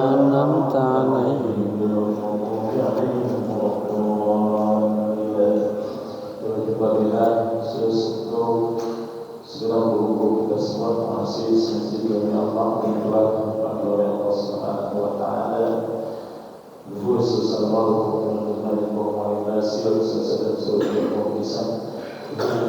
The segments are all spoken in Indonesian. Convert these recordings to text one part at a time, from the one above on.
أنعمت عليهم segala berhubung kita semua masih sendiri Allah Allah Subhanahu wa taala. Khusus Allah dengan komunikasi sesuatu yang bisa kita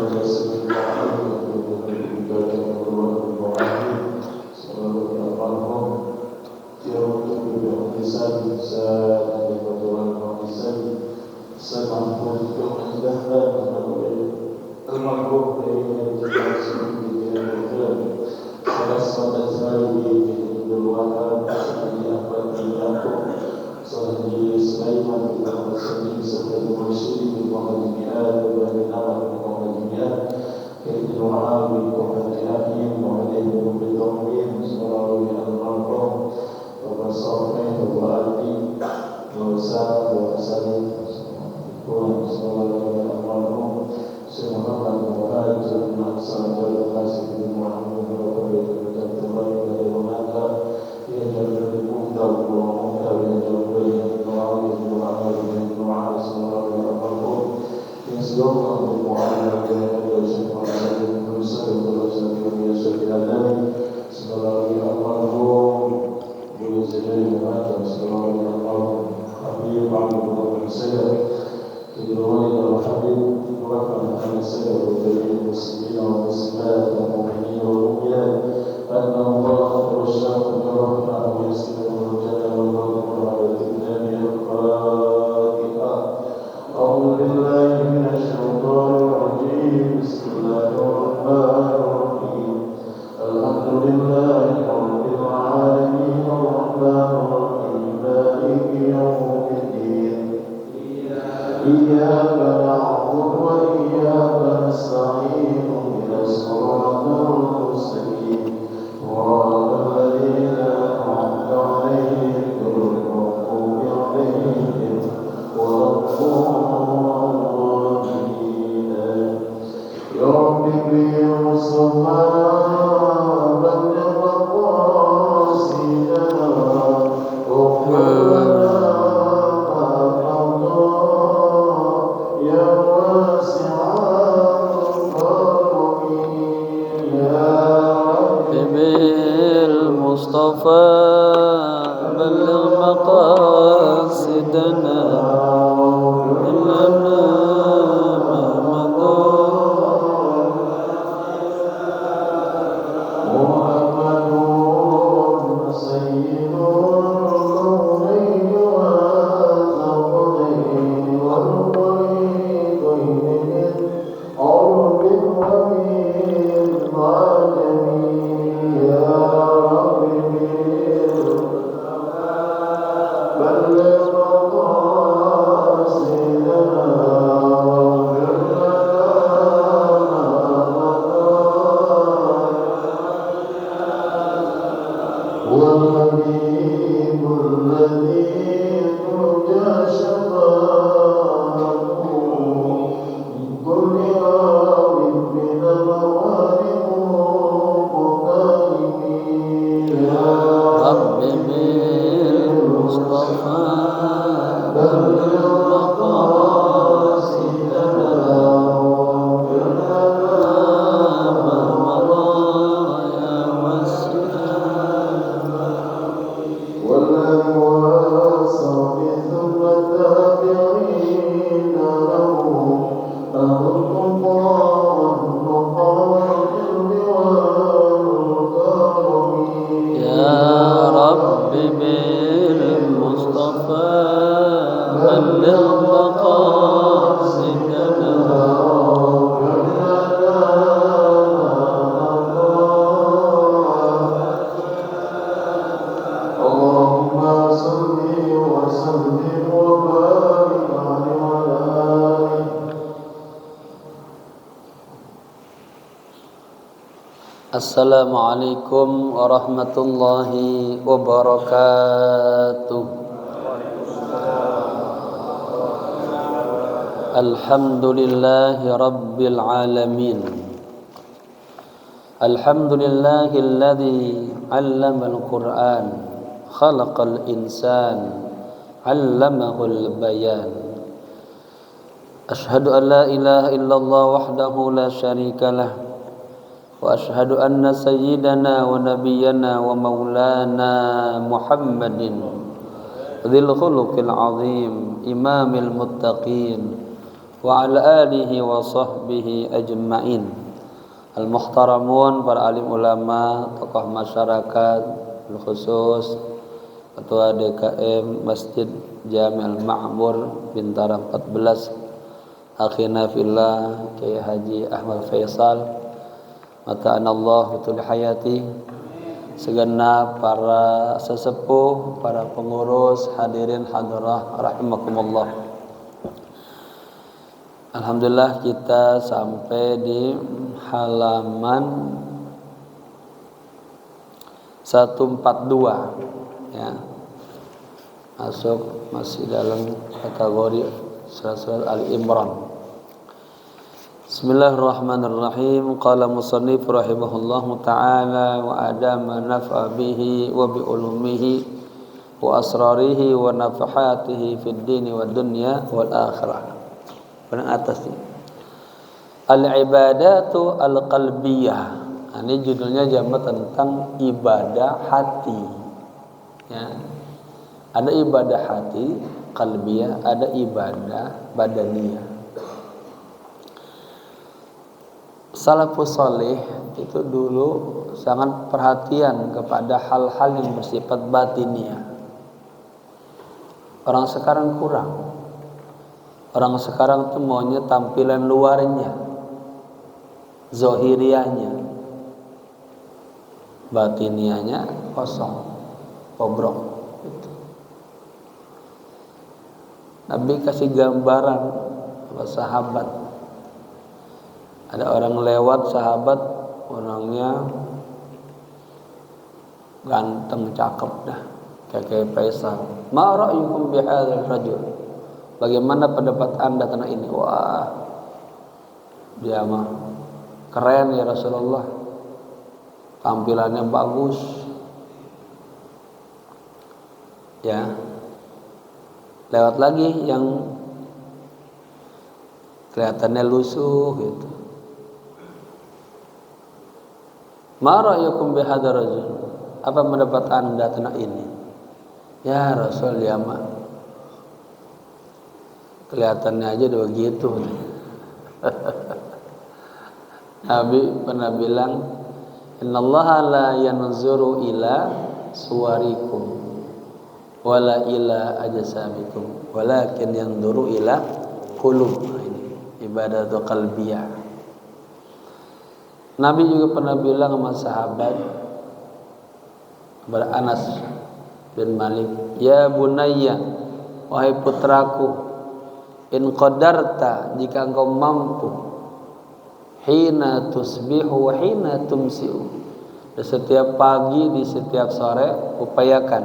Assalamualaikum warahmatullahi wabarakatuh. Alhamdulillahi rabbil alamin. Alhamdulillahilladzi 'allamal Qur'an khalaqal insan 'allamahul bayan. Asyhadu an la ilaha illallah wahdahu la syarika lah wa asyhadu anna sayyidana wa nabiyyana wa maulana Muhammadin dzil khuluqil azim imamil muttaqin wa ala alihi wa sahbihi ajma'in. Al-muhtaramun, para alim ulama, tokoh masyarakat, khusus Ketua DKM Masjid Jami' Al-Ma'mur Bintara 14, akhina fillah Kiai Haji Ahmad Faisal, mata'anallahu tul hayati, segenap para sesepuh, para pengurus, hadirin hadirah rahimakumullah. Alhamdulillah kita sampai di halaman 142 ya. Masuk masih dalam kategori surat Ali Imran. Bismillahirrahmanirrahim. Qala musannif rahimahullahu ta'ala wa adama naf'a bihi wa bi ulumihi wa asrarihi wa nafahatihi fid dini wa dunya wal akhirah. Pada atas ini al-ibadatu al-qalbiyah. Ini judulnya jamak tentang ibadah hati ya. Ada ibadah hati qalbiyah, ada ibadah badaniyah. Salafus saleh itu dulu sangat perhatian kepada hal-hal yang bersifat batiniyah. Orang sekarang kurang. Orang sekarang tuh maunya tampilan luarnya, zahiriyahnya, batiniyahnya kosong, bobrok. Gitu. Nabi kasih gambaran sama sahabat. Ada orang lewat, sahabat orangnya ganteng, cakep dah, kayak Faisal. Ma ra'yukum bihadzal rajul? Bagaimana pendapat Anda tentang ini? Wah, dia mah keren ya Rasulullah. Tampilannya bagus. Ya. Lewat lagi yang kelihatannya lusuh gitu. Ma ra'yukum bihadzal rajul? Apa pendapat Anda tentang ini? Ya Rasul, ya mah kelihatannya aja udah begitu. Nabi pernah bilang, innallaha la yanzuru ila suwarikum wala ila ajsamikum walakin yanzuru ila qulub. Ini ibadatu qalbiyah. Nabi juga pernah bilang sama sahabat kepada Anas bin Malik, ya bunayya, wahai putraku, in qadarta, jika engkau mampu, hina tusbihu wa hina tumsiu, di setiap pagi, di setiap sore, upayakan,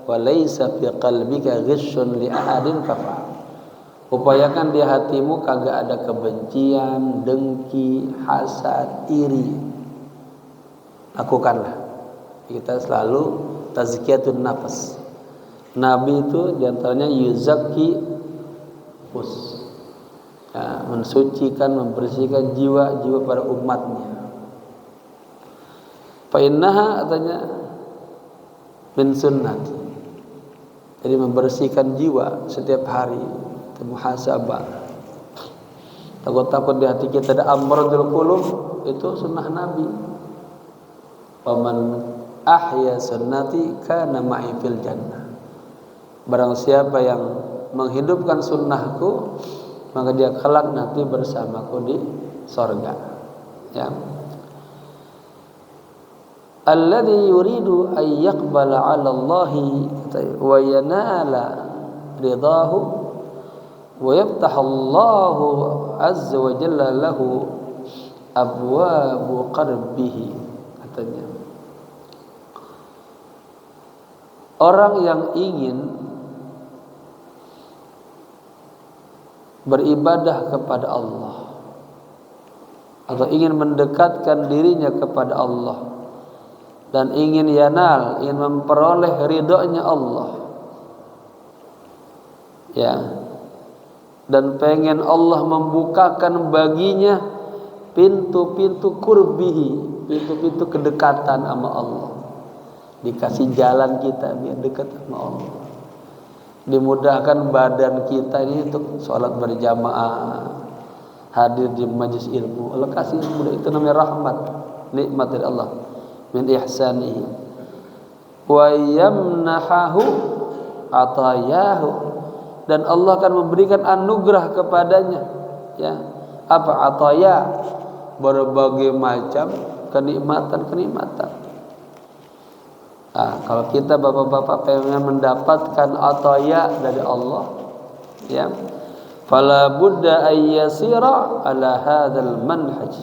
wa laisa fi qalbika ghishun li ahadin kafa, upayakan di hatimu kagak ada kebencian, dengki, hasad, iri. Lakukanlah. Kita selalu tazkiyatun nafas. Nabi itu diantaranya yuzakki nufus, ya, mensucikan, membersihkan jiwa-jiwa para umatnya. Fa innaha, katanya, min sunnati. Jadi membersihkan jiwa setiap hari, muhasabah. Takut-takut di hati kita ada amradul qulub, itu sunnah Nabi. Waman ahya sunnati kana ma'i fil jannah. Barang siapa yang menghidupkan sunnahku, maka dia kelak nanti bersamaku di sorga. Ya. Alladhi yuridu an yaqbala 'ala Allahi wa yanala ridahu wa yaftahallahu azza wa jalla lahu abwabu qarbihi, katanya. Orang yang ingin beribadah kepada Allah atau ingin mendekatkan dirinya kepada Allah, dan ingin ingin memperoleh ridhonya Allah, ya, dan pengen Allah membukakan baginya pintu-pintu kurbihi, pintu-pintu kedekatan sama Allah. Dikasih jalan kita biar dekat sama Allah, dimudahkan badan kita ini untuk sholat berjamaah, hadir di majlis ilmu. Allah kasih mudah, itu namanya rahmat, nikmat dari Allah, min ihsanihi wa yamnahu atayahu, dan Allah akan memberikan anugerah kepadanya, ya, apa ataya, berbagai macam kenikmatan. Nah, kalau kita bapak-bapak pengen mendapatkan ataya dari Allah, ya, fala budda ayyasira ala hadzal manhaj,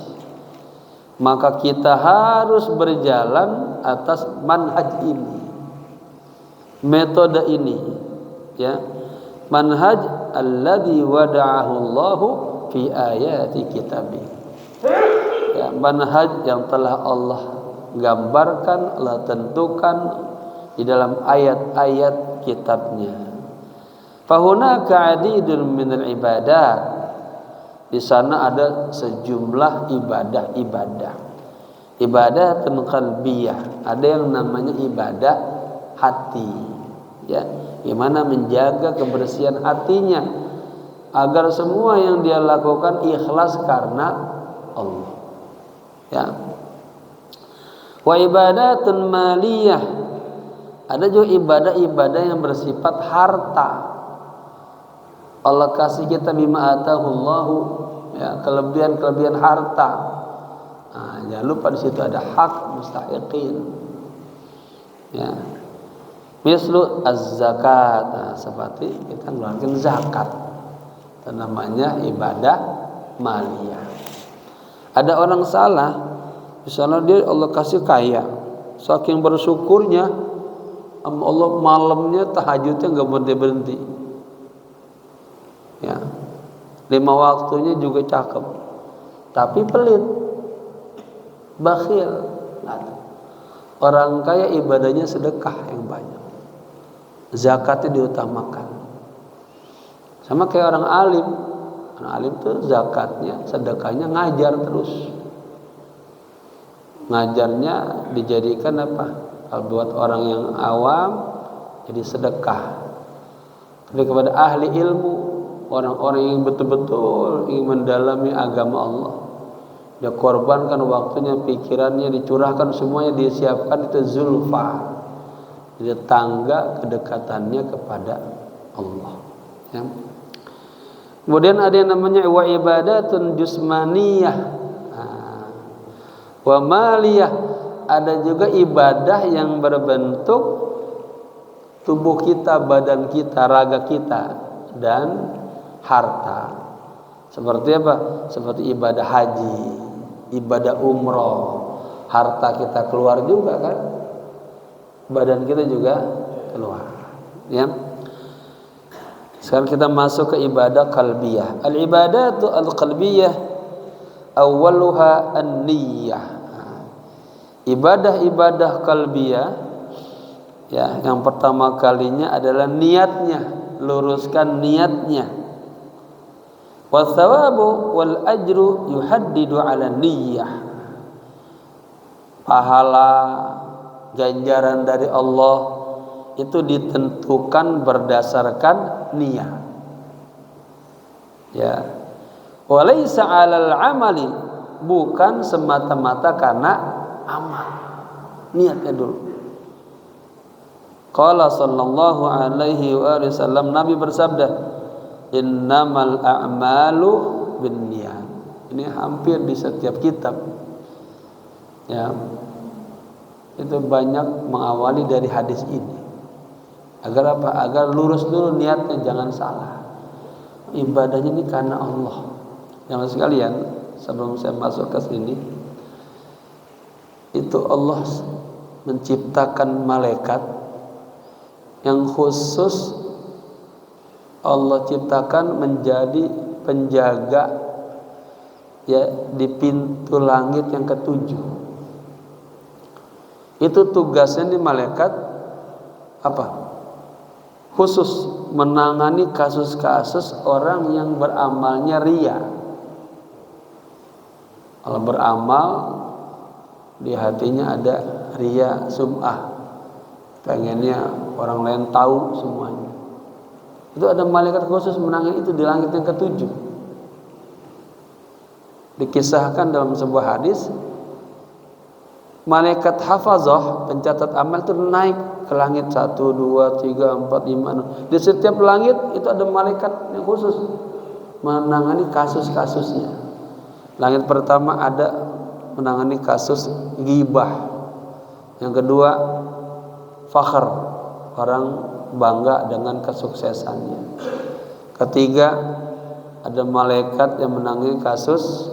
maka kita harus berjalan atas manhaj ini, metode ini, ya, manhaj alladzi wada'ahu Allahu fi ayati kitabih, ya, manhaj yang telah Allah gambarkan, Allah tentukan di dalam ayat-ayat kitabnya. Fahunaka adidun minal ibadat, di sana ada sejumlah ibadah qalbiyah, ada yang namanya ibadah hati, ya, gimana menjaga kebersihan hatinya agar semua yang dia lakukan ikhlas karena Allah, ya. Wa ibadatun maliyah, ada juga ibadah-ibadah yang bersifat harta. Allah kasih kita bima atahullahu, ya, kelebihan harta. Nah, jangan lupa di situ ada hak mustahiqin, ya. Mislu az-zakat, nah, seperti kita mengeluarkan zakat, itu namanya ibadah maliyah. Ada orang salah, misalnya dia Allah kasih kaya, saking bersyukurnya Allah, malamnya tahajudnya nggak berhenti, ya, 5 waktunya juga cakep, tapi pelit, bakhil. Orang kaya ibadahnya sedekah yang banyak, zakatnya diutamakan. Sama kayak orang alim tuh zakatnya, sedekahnya ngajar terus. Ngajarnya dijadikan apa? Kalau buat orang yang awam jadi sedekah. Tapi kepada ahli ilmu, orang-orang yang betul-betul ingin mendalami agama Allah, dia korbankan waktunya, pikirannya, dicurahkan semuanya, dia siapkan itu zulfa, jadi tangga kedekatannya kepada Allah, ya. Kemudian ada yang namanya wa ibadatun jusmaniyah, wa maliyah, ada juga ibadah yang berbentuk tubuh kita, badan kita, raga kita, dan harta. Seperti apa? Seperti ibadah haji, ibadah umroh, harta kita keluar juga kan, badan kita juga keluar, ya. Sekarang kita masuk ke ibadah qalbiyah. Al-ibadatu al-qalbiyah awwaluha an-niyyah. Ibadah-ibadah qalbiyah, ya, yang pertama kalinya adalah niatnya, luruskan niatnya. Wathawabu wal ajru yuhaddidu ala niyyah. Pahala, ganjaran dari Allah itu ditentukan berdasarkan niat, ya. Walaysa 'alal 'amali, bukan semata-mata karena amal, niatnya dulu. Qala sallallahu alaihi wasallam, Nabi bersabda, innamal a'malu binniyat. Ini hampir di setiap kitab, ya, itu banyak mengawali dari hadis ini. Agar apa? Agar lurus dulu niatnya, jangan salah. Ibadahnya ini karena Allah. Yang sekalian, sebelum saya masuk ke sini, itu Allah menciptakan malaikat yang khusus Allah ciptakan menjadi penjaga, ya, di pintu langit yang ketujuh. Itu tugasnya di malaikat apa? Khusus menangani kasus-kasus orang yang beramalnya riya. Kalau beramal di hatinya ada riya, sum'ah, pengennya orang lain tahu semuanya. Itu ada malaikat khusus menangani itu di langit yang ketujuh. Dikisahkan dalam sebuah hadis, malaikat hafazah pencatat amal itu naik ke langit 1, 2, 3, 4, 5. Di setiap langit itu ada malaikat yang khusus menangani kasus-kasusnya. Langit pertama ada menangani kasus ghibah. Yang kedua fakhr, orang bangga dengan kesuksesannya. Ketiga ada malaikat yang menangani kasus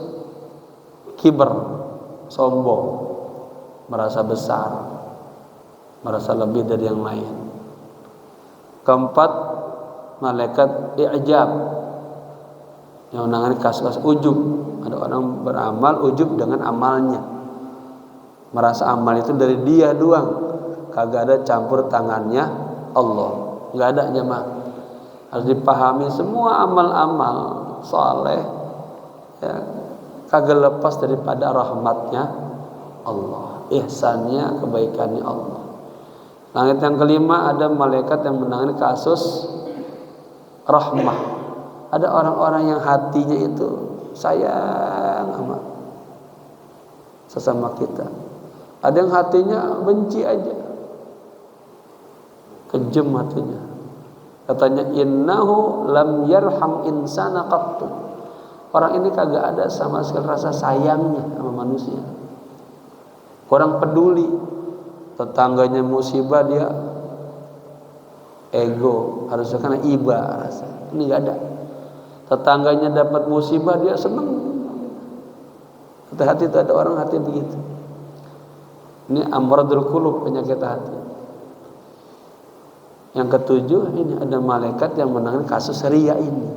kibr, sombong, merasa besar, merasa lebih dari yang lain. Keempat, malaikat i'jab yang menangani kasus-kasus ujub. Ada orang beramal ujub dengan amalnya, merasa amal itu dari dia doang, kagak ada campur tangannya Allah. Nggak ada jemaah. Harus dipahami semua amal-amal saleh ya, kagak lepas daripada rahmatnya Allah, ihsannya, kebaikannya Allah. Langit yang kelima ada malaikat yang menangani kasus rahmah. Ada orang-orang yang hatinya itu sayang sama sesama kita. Ada yang hatinya benci aja, kejam hatinya. Katanya innahu lam yarham insana qattu. Orang ini kagak ada sama sekali rasa sayangnya sama manusia. Kurang peduli. Tetangganya musibah dia ego, harusnya karena iba rasa. Ini enggak ada. Tetangganya dapat musibah dia senang. Hati-hati itu ada orang hati begitu. Ini amradul qulub, penyakit hati. Yang ketujuh, ini ada malaikat yang menangani kasus riya ini.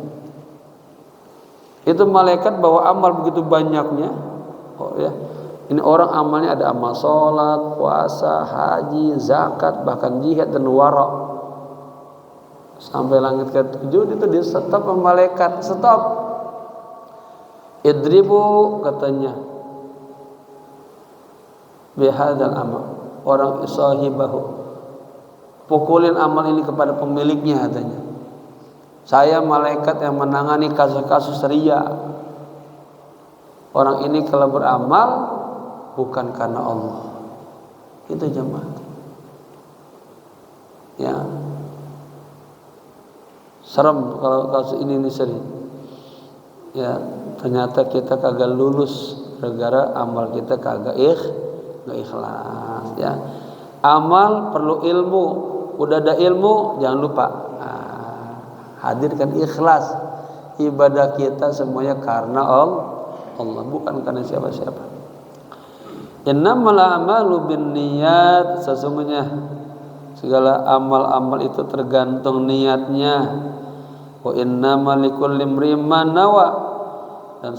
Itu malaikat bawa amal begitu banyaknya. Oh ya. Ini orang amalnya ada amal sholat, puasa, haji, zakat, bahkan jihad dan wara. Sampai langit ketujuh itu di stop malaikat, stop. Idribu katanya bihadzal amal, orang sahibahu, pukulin amal ini kepada pemiliknya katanya. Saya malaikat yang menangani kasus-kasus riya. Orang ini kalau beramal bukan karena Allah. Itu jemaah. Ya. Serem kalau kasus ini sering. Ya, ternyata kita kagak lulus gara-gara amal kita kagak ikhlas ya. Amal perlu ilmu. Udah ada ilmu jangan lupa hadirkan ikhlas. Ibadah kita semuanya karena Allah, bukan karena siapa-siapa. Innamal a'malu binniyat, sesungguhnya segala amal-amal itu tergantung niatnya. Wa innamal likulli imrin ma nawa, dan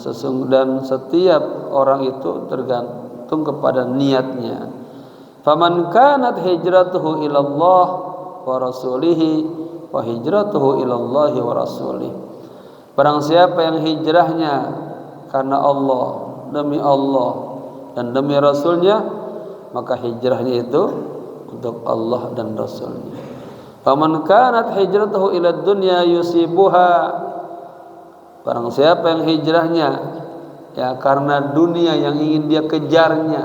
setiap orang itu tergantung kepada niatnya. Faman kanat hijratuhu ila Allah wa rasulihi wa hijratuhu ila Allah wa rasulih. Barang siapa yang hijrahnya karena Allah, demi Allah dan demi Rasulnya, maka hijrahnya itu untuk Allah dan Rasulnya. Faman kanat hijratuhu ila dunya yusibuha, barang siapa yang hijrahnya ya karena dunia yang ingin dia kejarnya,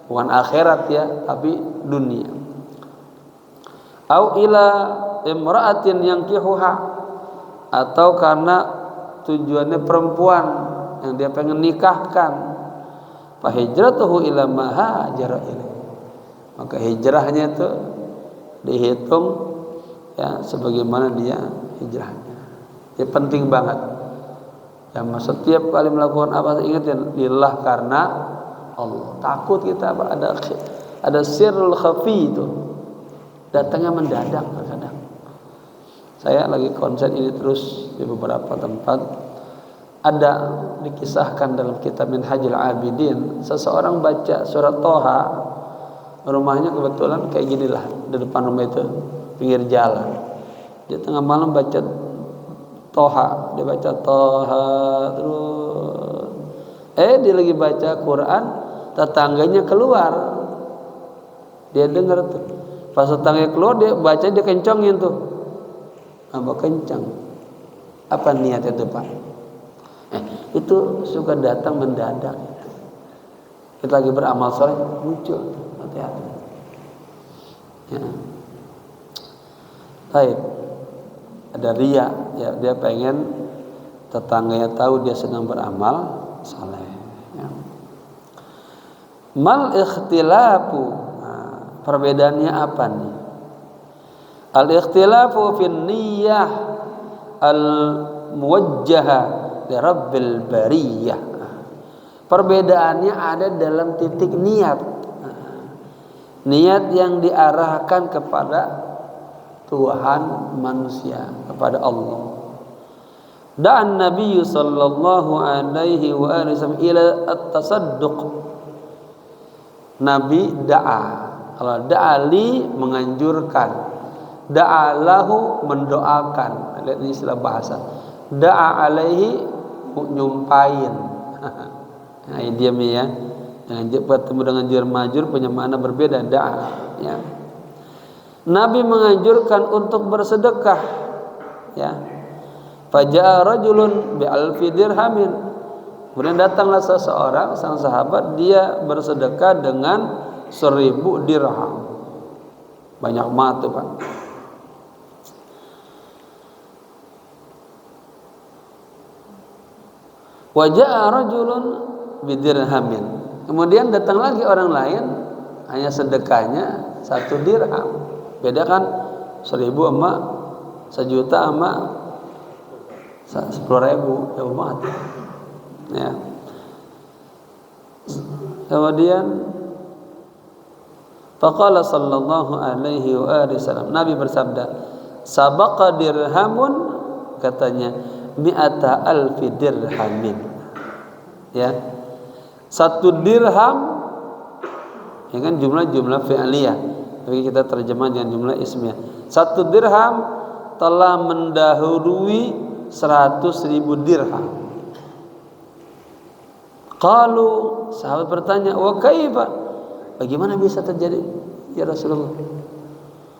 bukan akhirat ya, tapi dunia. Au ila imra'atin yankihuha, atau karena tujuannya perempuan yang dia pengen nikahkan, fa hijratuhu ila ma hajara ilaihi, maka hijrahnya itu dihitung ya sebagaimana dia hijrahnya. Ya penting banget. Ya setiap kali melakukan apa ingat ya lillah, karena Allah. Takut kita apa ada sirrul khafi itu. Datangnya mendadak kadang. Saya lagi konsen ini terus di beberapa tempat. Ada dikisahkan dalam kitab Minhajul Abidin, seseorang baca surat Toha rumahnya kebetulan kayak gini lah, di depan rumah itu pinggir jalan. Dia tengah malam baca Toha, dia baca Toha terus. Dia lagi baca Quran, tetangganya keluar. Dia dengar tuh. Pas tetangganya keluar, dia baca, dia kencangin tuh. Apa kencang? Apa niat itu, Pak? Itu suka datang mendadak. Kita lagi beramal soleh muncul, hati-hati. Ya. Baik. Ada riya, ya, dia pengen tetangganya tahu dia sedang beramal saleh. Ya. Mal ikhtilafu, perbedaannya apa nih? Al ikhtilafu fin niyyah al muwajjahah li rabbil bariyah. Perbedaannya ada dalam titik niat. Niat yang diarahkan kepada Tuhan manusia, kepada Allah. Dan Nabi sallallahu alaihi wasallam ila at-tasadduq. Nabi da'a. Kalau da'ali menganjurkan, da'alahu mendoakan. Lihat ini istilah bahasa. Da'a alaihi nyumpain. Nah, diam ya. Jangan bertemu dengan jar majrur punya makna berbeda. Da'a, ya. Nabi menganjurkan untuk bersedekah, ya. Faja'a rajulun bi alfi dirhamin. Kemudian datanglah seseorang, sang sahabat, dia bersedekah dengan 1000 dirham. Banyak banget tuh, Pak. Waja'a rajulun bi dirhamin. Kemudian datang lagi orang lain, hanya sedekahnya 1 dirham. Beda kan 1000 sama 1 juta sama 10.000, jauh banget. Ya. Kemudian faqala sallallahu alaihi wasallam, Nabi bersabda, sabaqa dirhamun, katanya, mi'ata alfi dirhamin. Ya. 1 dirham, ya kan jumlah fi'liyah. Tapi kita terjemah dengan jumlah ismiyah. 1 dirham telah mendahului 100.000 dirham. Qalu, sahabat bertanya, wa kaifa? Bagaimana bisa terjadi ya Rasulullah?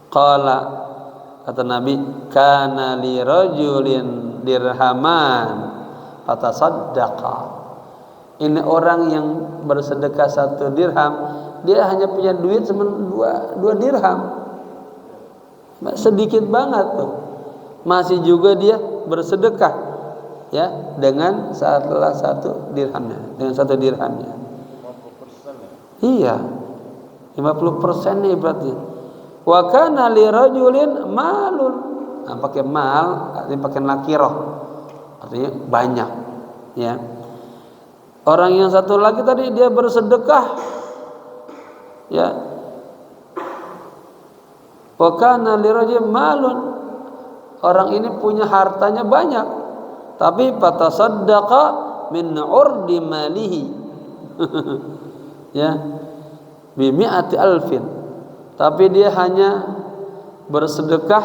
Qala, kata Nabi, kana li rajulin dirhaman fatasaddaqa. Ini orang yang bersedekah 1 dirham, dia hanya punya duit cuma 2 dirham. Sedikit banget tuh. Masih juga dia bersedekah, ya, dengan salah 1 dirhamnya, dengan 1 dirhamnya. 50% ya? Iya. 50% nih berarti. Wa kana li rajulin malun. Nah, pakai mal, artinya pakai nakirah. Artinya banyak, ya. Orang yang satu lagi tadi dia bersedekah, ya. Wa kana li rajulin malun. Orang ini punya hartanya banyak, tapi fatasaddaqa min urdi malihi. Ya. Bi mi'ati alfin. Tapi dia hanya bersedekah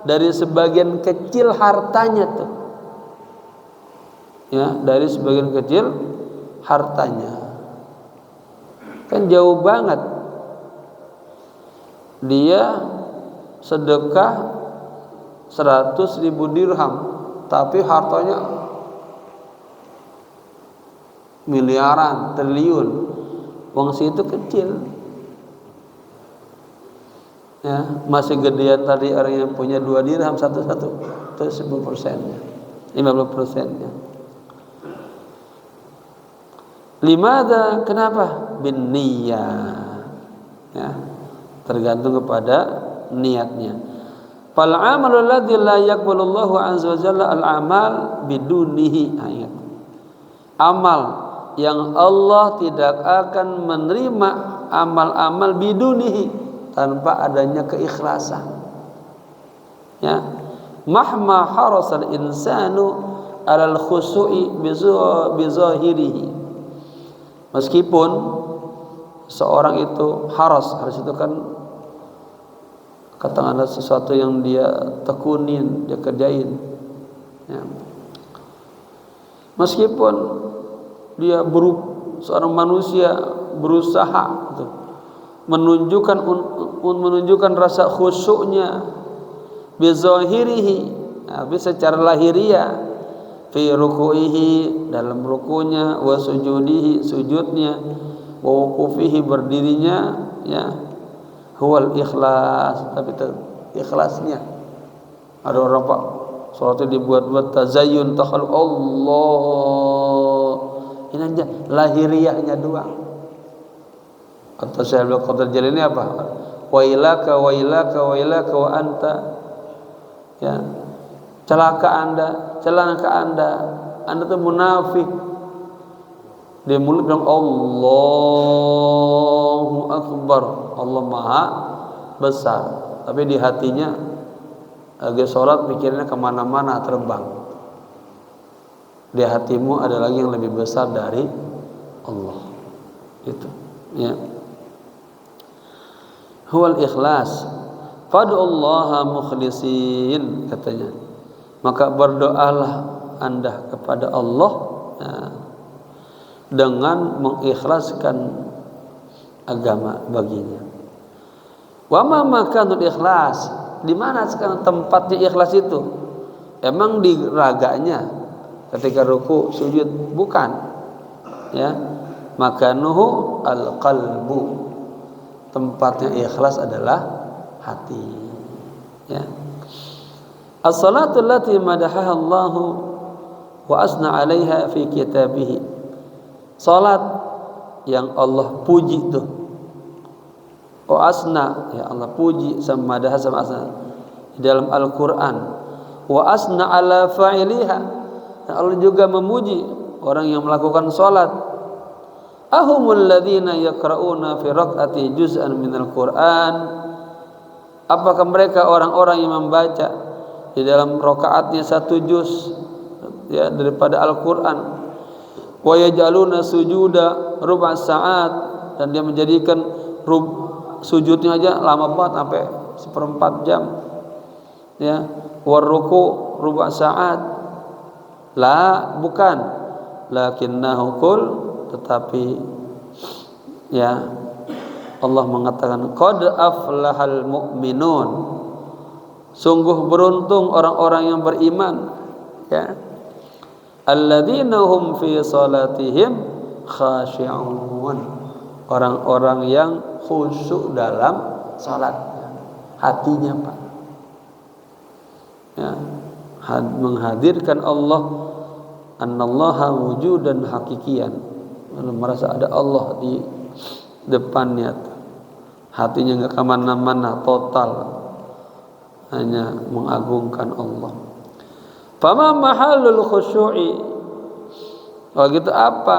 dari sebagian kecil hartanya tuh. Ya, dari sebagian kecil hartanya. Kan jauh banget. Dia sedekah 100.000 dirham, tapi hartanya miliaran, triliun. Wong situ kecil. Ya, masih gedean tadi orang yang punya 2 dirham satu-satu. Itu 10%-nya. 50%-nya. Limada? Kenapa? Bin niyyah. Ya, tergantung kepada niatnya. Fal amalul ladzi la yaqbalullahu azza wa jalla al amal bidunihi. Ayat. Amal yang Allah tidak akan menerima amal-amal bidunihi, tanpa adanya keikhlasan. Ya. Mahma harasal insanu alal khusu'i bi zahirihi. Meskipun seorang itu haras itu kan katakan ada sesuatu yang dia tekunin, dia kerjain, ya. Meskipun dia seorang manusia berusaha gitu, menunjukkan rasa khusyuknya bizahirihi, tapi secara lahiriah, fi ruku'ihi, dalam rukunya, wa sujudihi, sujudnya, wa wuqufihi, berdirinya, ya, huwal ikhlas, tapi ikhlasnya. Ada orang Pak salatnya dibuat-buat tazayyun takhal Allah, ini aja lahiriahnya doang. Kata Syekh Abdul Qadir Jalani apa? Wa ilaka wa anta, ya, celaka anda tuh munafik. Dia mulut bilang Allahu Akbar, Allah Maha Besar, tapi di hatinya lagi sholat pikirnya kemana-mana, terbang. Di hatimu ada lagi yang lebih besar dari Allah. Itu, ya. Huwal ikhlas. Fad'ullaha mukhlisin, katanya. Maka berdoalah Anda kepada Allah, ya, dengan mengikhlaskan agama baginya. Wa ma makanul ikhlas, di mana sekarang tempatnya ikhlas itu? Emang di raganya ketika ruku sujud? Bukan, ya. Makanuhu al-qalbu, tempatnya ikhlas adalah hati, ya. As-salatu allati madahaha Allah wa asna 'alaiha fi kitabih, salat yang Allah puji tuh, wa asna, ya, Allah puji, sama madaha sama asna di dalam Al-Qur'an, wa asna 'ala fa'iliha, Allah juga memuji orang yang melakukan salat. Ahumul ladzina yaqra'una fi raq'ati juz'an minal Qur'an, apakah mereka orang-orang yang membaca di dalam rakaatnya satu juz, ya, daripada Al-Qur'an. Wa yaj'aluna sujuda ruba' sa'at, dan dia menjadikan sujudnya aja lama banget sampai 1/4 jam, ya. War ruku' ruba' sa'at, la, bukan, lakinnahu qul, tetapi, ya, Allah mengatakan qad aflahal mu'minun, sungguh beruntung orang-orang yang beriman, ya. Alladzina hum fi salatihim khashi'un, orang-orang yang khusyuk dalam salat, hatinya, Pak, ya, menghadirkan Allah, annallaha wujudan hakikian, merasa ada Allah di depannya, hatinya enggak kemana-mana, total hanya mengagungkan Allah. Fama mahalul khusyu'i, kalau gitu apa,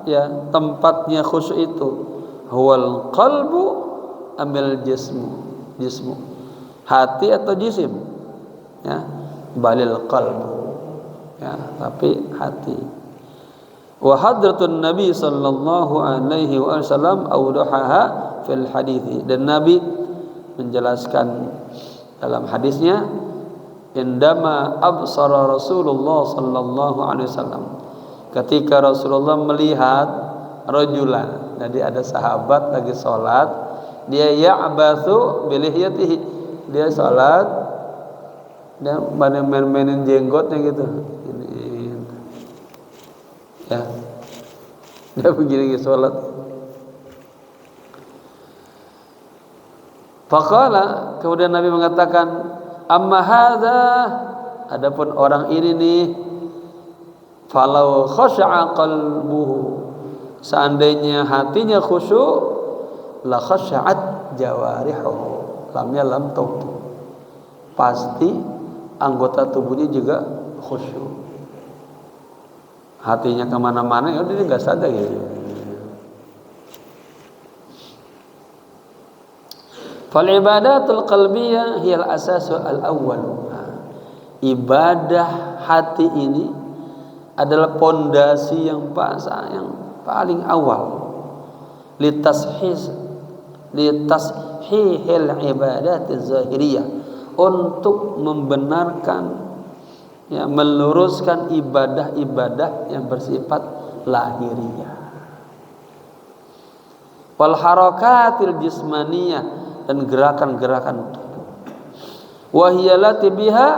ya, tempatnya khusyuk itu? Huwal qalbu amil jismu, hati atau jisim, ya, balil qalbu, ya, tapi hati. Wa hadratun Nabi sallallahu alaihi wasallam awdahaha fil hadithi, dan Nabi menjelaskan dalam hadisnya, indama absara Rasulullah sallallahu alaihi wasallam, ketika Rasulullah melihat rajulan, jadi ada sahabat lagi salat, dia ya'bathu bilihyatihi, dia salat, dia main-mainin jenggotnya gitu, ini, ya, dia begini salat. Faqala, kemudian Nabi mengatakan, amma hadza, adapun orang ini nih, falau khasha'a qalbuhu, seandainya hatinya khusyuk, la khasha'at jawarihuhu, lamnya lam tautu, pasti anggota tubuhnya juga khusyuk. Hatinya kemana-mana, ya udah dia nggak sadar, ya. Fal ibadatul qalbiyah hiyal asasu al awwal, ibadah hati ini adalah pondasi yang paling awal. litashihil ibadat zahiriyah, untuk membenarkan, ya, meluruskan ibadah-ibadah yang bersifat lahiriah, wal harakatil jismaniyah, dan gerakan-gerakan tubuh, wa hiya lati biha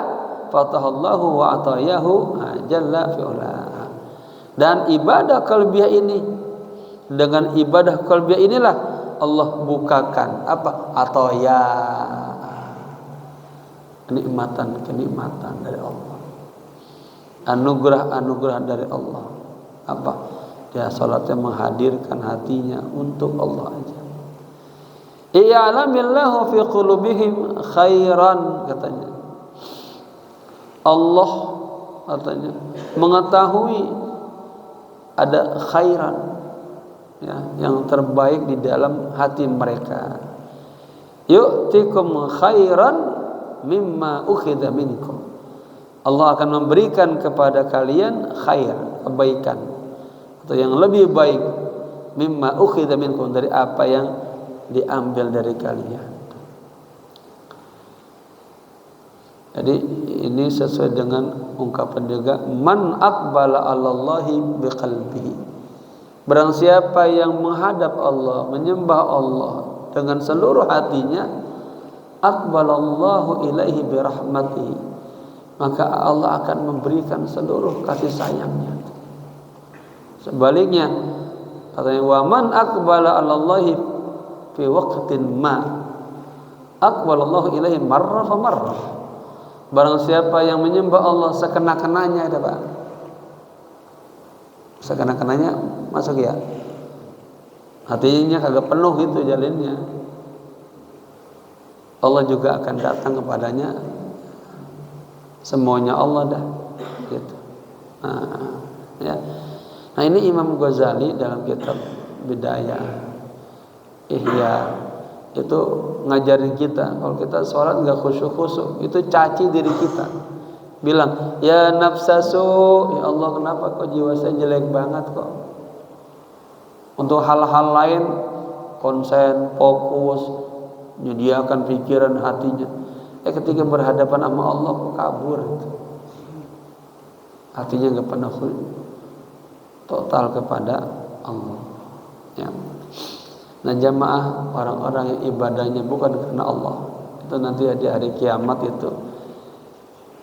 fatahallahu wa atayahu jalla fi'ala. Dan ibadah qalbiyah ini, dengan ibadah qalbiyah inilah Allah bukakan apa? Ataya, kenikmatan dari Allah, anugerah dari Allah. Apa? Dia salatnya menghadirkan hatinya untuk Allah aja. I'lamillahu fi qulubihim khairan, katanya. Allah katanya mengetahui ada khairan, ya, yang terbaik di dalam hati mereka. Yu'tikum khairan mimma ukhidha minkum. Allah akan memberikan kepada kalian khair, kebaikan, atau yang lebih baik, mimma ukhidha minkum, dari apa yang diambil dari kalian. Jadi ini sesuai dengan ungkapan juga, man aqbala 'alallahi biqalbihi. Barang siapa yang menghadap Allah, menyembah Allah dengan seluruh hatinya, aqbalallahu ilaihi birahmatihi, maka Allah akan memberikan seluruh kasih sayangnya. Sebaliknya, katanya, wa man aqbala 'alallahi fi waqtin ma aqbalallahu ilaihi marra fa marra. Barang siapa yang menyembah Allah sekena-kenanya, ada Pak, sekena-kenanya masuk ya, hatinya kagak penuh gitu jalinnya, Allah juga akan datang kepadanya semuanya Allah dah gitu. Ya. Nah, ini Imam Ghazali dalam kitab Bidayah Ihya itu ngajarin kita, kalau kita sholat nggak khusyuk-khusyuk, itu caci diri kita. Bilang, ya nafsasu, ya Allah, kenapa kok jiwa saya jelek banget kok. Untuk hal-hal lain konsen, fokus, menyediakan pikiran hatinya. Ketika berhadapan sama Allah kok kabur. Hatinya nggak pernah total kepada Allah. Ya. Nah, jamaah, orang-orang yang ibadahnya bukan karena Allah, itu nanti di hari kiamat itu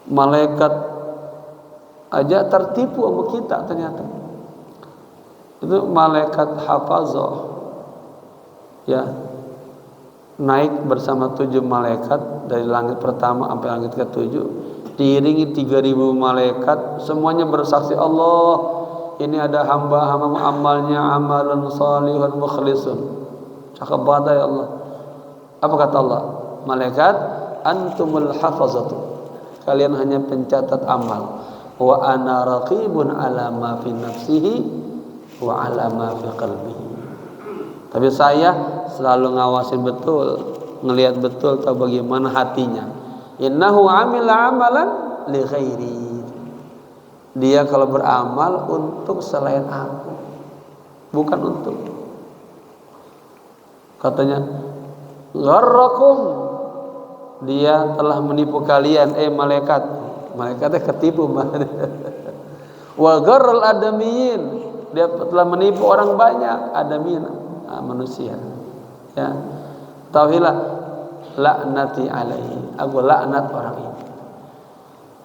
malaikat aja tertipu sama kita ternyata. Itu malaikat hafazah, ya, naik bersama 7 malaikat dari langit pertama sampai langit ke-7, diiringi 3.000 malaikat, semuanya bersaksi, Allah, ini ada hamba amalnya amalan salihun mukhlisun. Cakap banget ya Allah. Apa kata Allah? Malaikat, antumul hafazatu, kalian hanya pencatat amal. Wa ana raqibun ala ma fi nafsihi wa ala ma fi qalbihi. Tapi saya selalu ngawasin betul, ngelihat betul tahu bagaimana hatinya. Innahu amila amalan li ghairi. Dia kalau beramal untuk selain aku, bukan untuk. Katanya, gharrakum, dia telah menipu kalian, malaikat. Malaikatnya ketipu. Wa gharral adamiyin, dia telah menipu orang banyak, adamiyin, manusia. Ya. Tauhilah, laknati alaihi, aku laknat orang ini.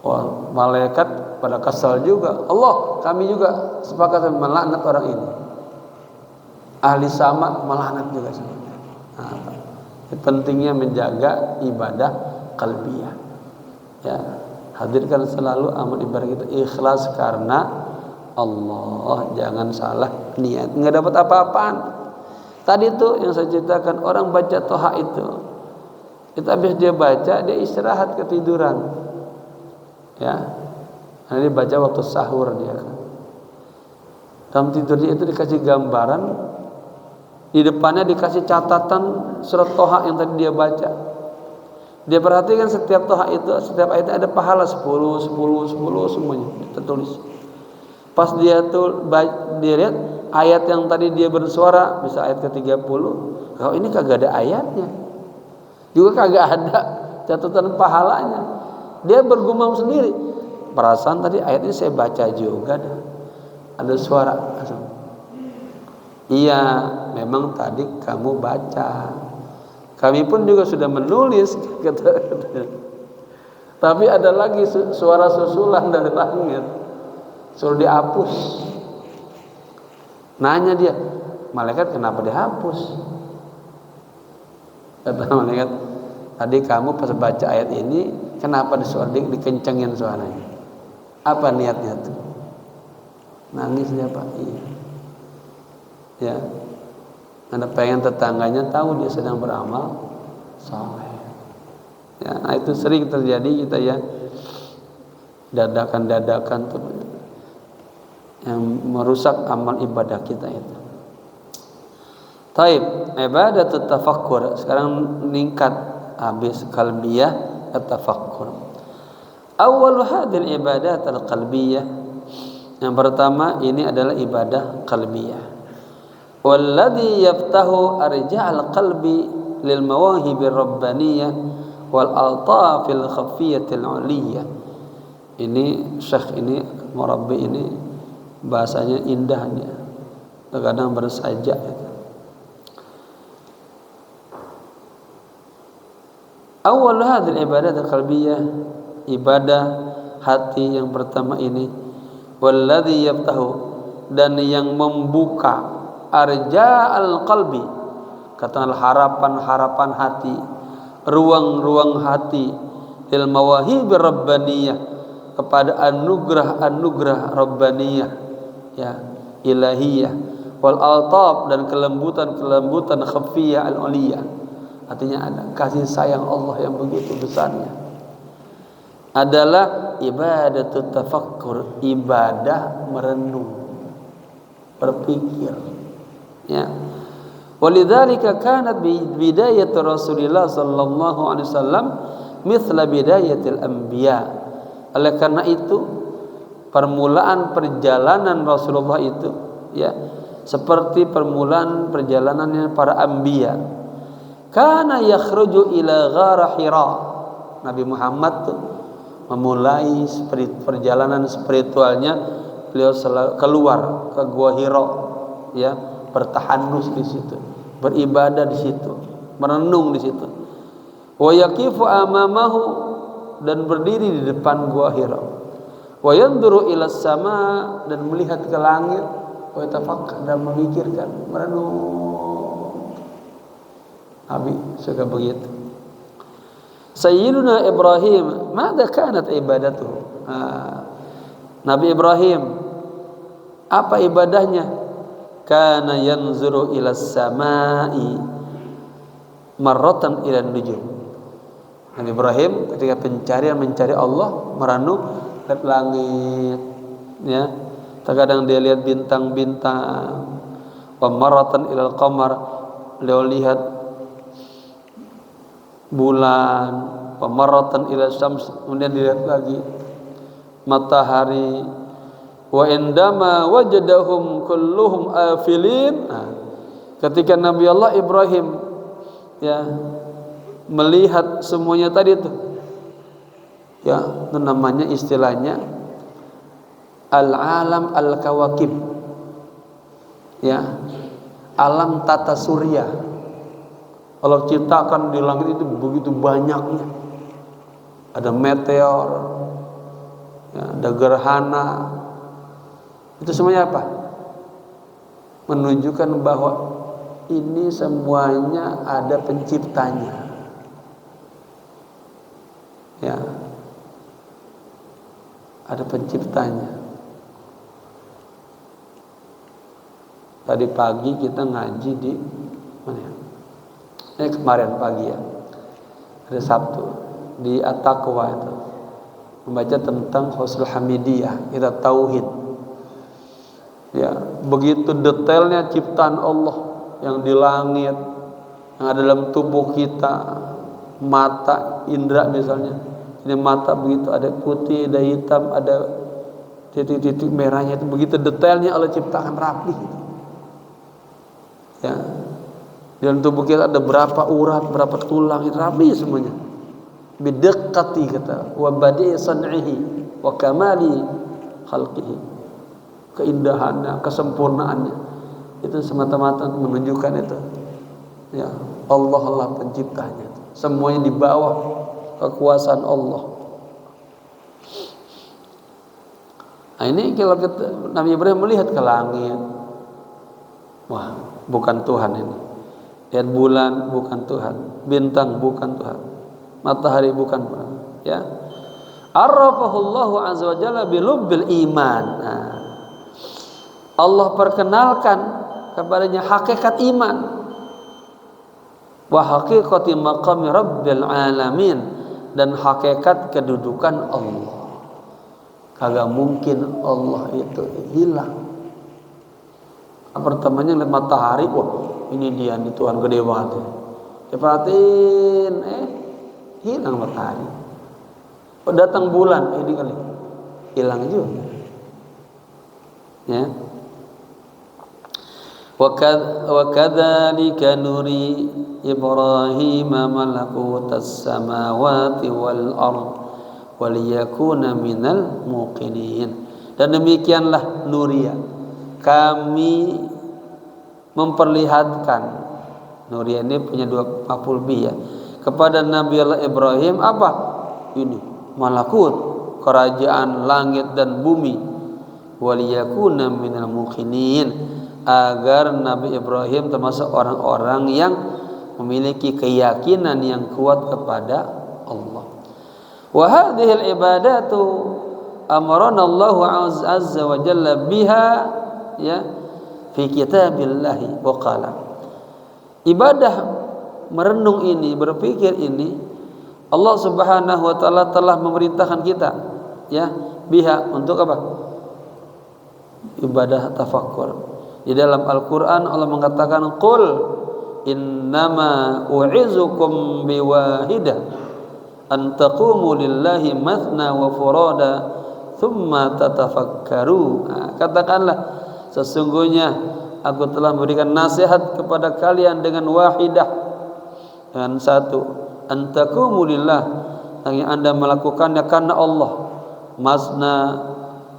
Wah, malaikat pada kesal juga. Allah, kami juga sepakat melaknat orang ini. Ahli sama melaknat juga sebenarnya. Pentingnya menjaga ibadah qalbiyah. Ya, hadirkan selalu amal ibadah kita ikhlas karena Allah, jangan salah niat. Enggak dapat apa-apaan. Tadi itu yang saya ceritakan, orang baca toha itu habis dia baca, dia istirahat, ketiduran. Ya, karena dia baca waktu sahur dia kan. Dalam tidurnya itu dikasih gambaran, di depannya dikasih catatan surat Toha yang tadi dia baca. Dia perhatikan setiap Toha itu, setiap ayatnya ada pahala 10 semuanya tertulis. Pas dia lihat ayat yang tadi dia bersuara, bisa ayat ke-30, kalau ini kagak ada ayatnya, juga kagak ada catatan pahalanya. Dia bergumam sendiri, perasaan tadi ayat ini saya baca juga dah, ada suara. Iya, memang tadi kamu baca, kami pun juga sudah menulis, tapi ada lagi suara susulan dari langit, suruh dihapus. Nanya dia, malaikat kenapa dihapus? Kata malaikat, tadi kamu pas baca ayat ini kenapa dikencengin suaranya? Apa niatnya tuh? Nangis dia Pak. Iya. Ya, Anda pengen tetangganya tahu dia sedang beramal saleh. Ya, nah itu sering terjadi kita ya, dadakan tuh yang merusak amal ibadah kita itu. Taib, ibadat tafakkur. Sekarang meningkat habis qalbiyah tafakkur. Awal hadil ibadat al-qalbiyah. Yang pertama ini adalah ibadah qalbiyah. Walladhi yaftahu arja'al qalbi lil mawahibir rabbaniyah wal altafil khafiyatil uliyah. Ini syekh ini murabbi ini bahasanya indah dia, kadang bersajak. Awal hadil ibadat al-qalbiyah, ibadah hati yang pertama ini, walladhi yaftahu, dan yang membuka arja al-qalbi, katakanlah harapan-harapan hati, ruang-ruang hati, lil mawahib rabbaniyah, kepada anugerah-anugerah rabbaniyah, ya, ilahiyah, wal altaf, dan kelembutan-kelembutan khafiyah al-uliyah. Artinya ada kasih sayang Allah yang begitu besarnya. Adalah ibadatut tafakkur, ibadah merenung, berpikir. Ya. Walidzalika kanat bidayat Rasulullah sallallahu alaihi wasallam mithla bidayatil anbiya. Oleh karena itu permulaan perjalanan Rasulullah itu ya seperti permulaan perjalanannya para anbiya. Kana yakhruju ila ghar Hira. Nabi Muhammad tuh memulai perjalanan spiritualnya, beliau keluar ke gua Hira, ya, bertahanus di situ, beribadah di situ, merenung di situ. Wa yaqifu amamahu, dan berdiri di depan gua Hira. Wa yanzuru ila sama, dan melihat ke langit. Wa yatafakkar, dan memikirkan, merenung. Nabi suka begitu. Sayyiduna Ibrahim, mada kanat ibadatuhu? Nabi Ibrahim, apa ibadahnya? Kana yanzuru ila samai marratan ila nujum. Nabi Ibrahim ketika mencari Allah, merenung lihat langit, ya. Terkadang dia lihat bintang-bintang. Wa marratan ila al-qamar, beliau lihat bulan. Wa marratan ila syams, kemudian dilihat lagi matahari. Wa indama wajadahum kulluhum afilin. Ketika Nabi Allah Ibrahim ya melihat semuanya tadi itu, ya, itu namanya istilahnya al-alam al-kawakib, ya, alam tata surya. Allah ciptakan di langit itu begitu banyaknya. Ada meteor, ya, ada gerhana. Itu semuanya apa? Menunjukkan bahwa ini semuanya ada penciptanya. Ya. Ada penciptanya. Tadi pagi kita ngaji di mana ya? Kemarin pagi ya. Hari Sabtu di At-Taqwa itu. Membaca tentang Husnul Hamidiyah, kita tauhid. Ya, begitu detailnya ciptaan Allah yang di langit, yang ada dalam tubuh kita, mata, indera misalnya. Ini mata begitu ada putih, ada hitam, ada titik-titik merahnya, itu begitu detailnya Allah ciptakan rapi gitu. Ya. Dalam tubuh kita ada berapa urat, berapa tulang, itu rapi semuanya. Bidiqqati kata wa badi' san'ihi wa kamali khalqihi. Keindahannya, kesempurnaannya. Itu semata-mata menunjukkan itu. Ya, Allah lah penciptanya. Semuanya di bawah kekuasaan Allah. Nah, ini kalau kita, Nabi Ibrahim melihat ke langit, wah, bukan Tuhan ini. Lihat bulan, bukan Tuhan. Bintang, bukan Tuhan. Matahari, bukan Tuhan. Ya. Arrafahullahu azza wa jalla bilubbil iman. Nah, Allah perkenalkan kepadanya hakikat iman. Wa haqiqati maqami rabbil alamin, dan hakikat kedudukan Allah. Kagak mungkin Allah itu hilang. Pertamanya lihat matahari, wah ini dia nih Tuhan gede banget. Perhatiin, hilang matahari. Datang bulan, ini kali hilang juga. Ya. Wa kadzalika nuri Ibrahim malakutas samawati wal ard waliyakuna minal muqinin. Dan demikianlah nuria, kami memperlihatkan, nuria ini punya dua maf'ul bih ya, kepada Nabi Allah Ibrahim apa? Ini malakut, kerajaan langit dan bumi, waliyakuna minal muqinin, agar Nabi Ibrahim termasuk orang-orang yang memiliki keyakinan yang kuat kepada Allah. Wa hadhihi al-ibadatu amarana Allah azza wa jalla biha ya fi kitabillahi wa qala. Ibadah merenung ini, berpikir ini, Allah Subhanahu wa taala telah memerintahkan kita ya biha untuk apa? Ibadah tafakkur. Di dalam Al-Qur'an Allah mengatakan qul innama u'izukum biwahidah an taqumu lillahi mathna wa furada thumma tatafakkaru. Nah, katakanlah sesungguhnya aku telah memberikan nasihat kepada kalian dengan wahidah, dengan satu, an taqumu lillah, yang Anda melakukannya karena Allah, masna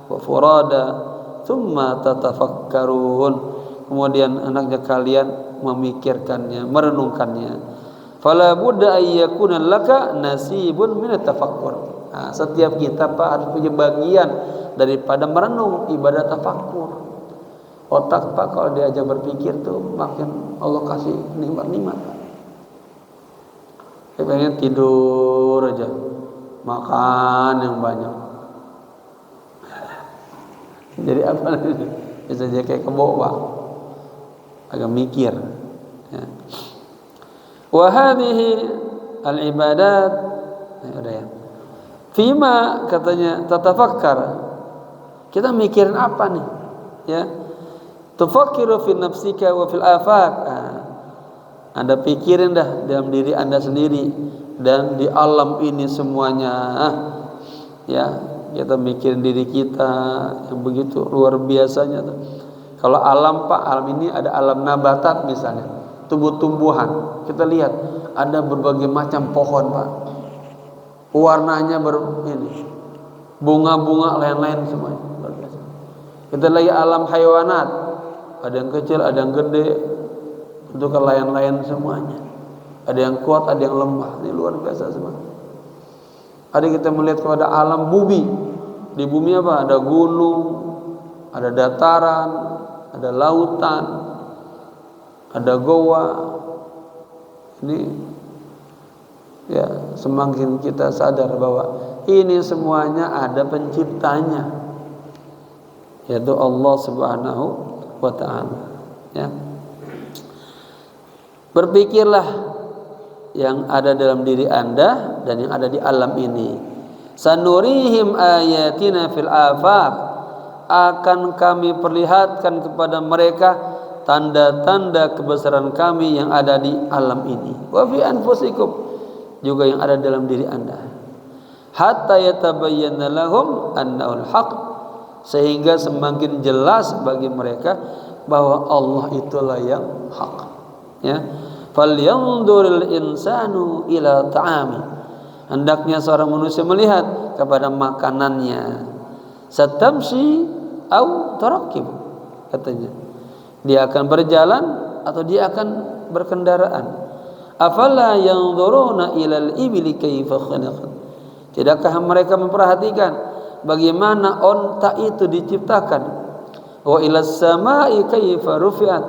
wa furada thumma tatafakkarun, kemudian anaknya kalian memikirkannya, merenungkannya. Fala budda ayyakuna laka nasibun min at-tafakkur. Nah, setiap kita Pak harus punya bagian daripada merenung, ibadah tafakkur. Otak Pak kalau diajak berpikir tuh makin Allah kasih nikmat-nikmat. Saya pengen tidur aja, makan yang banyak. Jadi apa namanya? Bisa jadi kayak kebo Pak, agak mikir. Ya. Wa hadhihi al-ibadat, udah ya. Fima katanya tatafakkar. Kita mikirin apa nih? Ya. Tufakkiru fi nafsika wa fil afaq. Anda pikirin dah dalam diri Anda sendiri dan di alam ini semuanya. Ya, kita mikirin diri kita yang begitu luar biasanya tuh. Kalau alam Pak, alam ini ada alam nabatat misalnya, tumbuh-tumbuhan. Kita lihat ada berbagai macam pohon Pak, warnanya ini, bunga-bunga lain-lain semuanya luar biasa. Kita lagi alam hayawanat, ada yang kecil, ada yang gede, bentuknya lain-lain semuanya. Ada yang kuat, ada yang lemah. Ini luar biasa semua. Ada kita melihat kepada alam bumi. Di bumi apa? Ada gunung, ada dataran, ada lautan, ada goa. Ini ya, semakin kita sadar bahwa ini semuanya ada penciptanya, yaitu Allah Subhanahu wa ta'ala. Ya. Berpikirlah yang ada dalam diri Anda dan yang ada di alam ini. Sanurihim ayatina fil afaq, akan kami perlihatkan kepada mereka tanda-tanda kebesaran kami yang ada di alam ini. Wa fi anfusikum, juga yang ada dalam diri Anda. Hatta yatabayyana lahum annahul haq, sehingga semakin jelas bagi mereka bahwa Allah itulah yang hak. Ya. Falyanzuril insanu ila ta'ami. Hendaknya seorang manusia melihat kepada makanannya. Satamshi au tarakib, katanya. Dia akan berjalan atau dia akan berkendaraan. Afala yanzuruna ilal ibli kaifa khalaqat. Tidakkah mereka memperhatikan bagaimana onta itu diciptakan? Wa ilas samai kaifa rufi'at.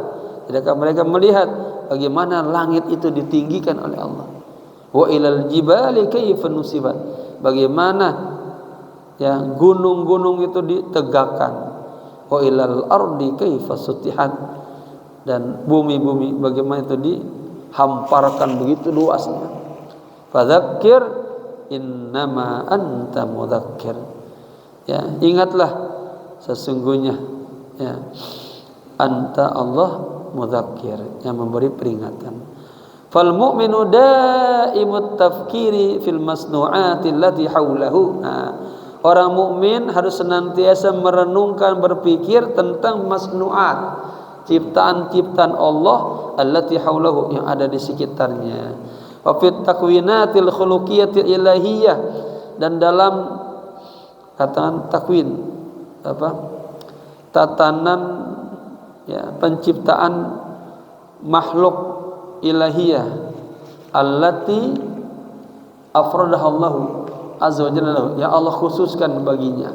Tidakkah mereka melihat bagaimana langit itu ditinggikan oleh Allah? Wa ilal jibali kaifa nusibat. Bagaimana ya gunung-gunung itu ditegakkan. Wa ilal ardi kaifa sutihat. Dan bumi-bumi bagaimana itu dihamparkan begitu luasnya. Fadzakir innama anta mudzakir. Ya, ingatlah sesungguhnya ya anta Allah mudzakir, yang memberi peringatan. Fal mu'minu daimut tafkiri fil masnu'ati allati haulahu. Orang mukmin harus senantiasa merenungkan, berpikir tentang masnu'at, ciptaan-ciptaan Allah allati haulahu, yang ada di sekitarnya. Wa fit takwinatil khuluqiyatil ilahiyah, dan dalam katakan takwin tatanan ya penciptaan makhluk ilahiyah allati afradahallahu azza wa jalla, yang Allah khususkan baginya.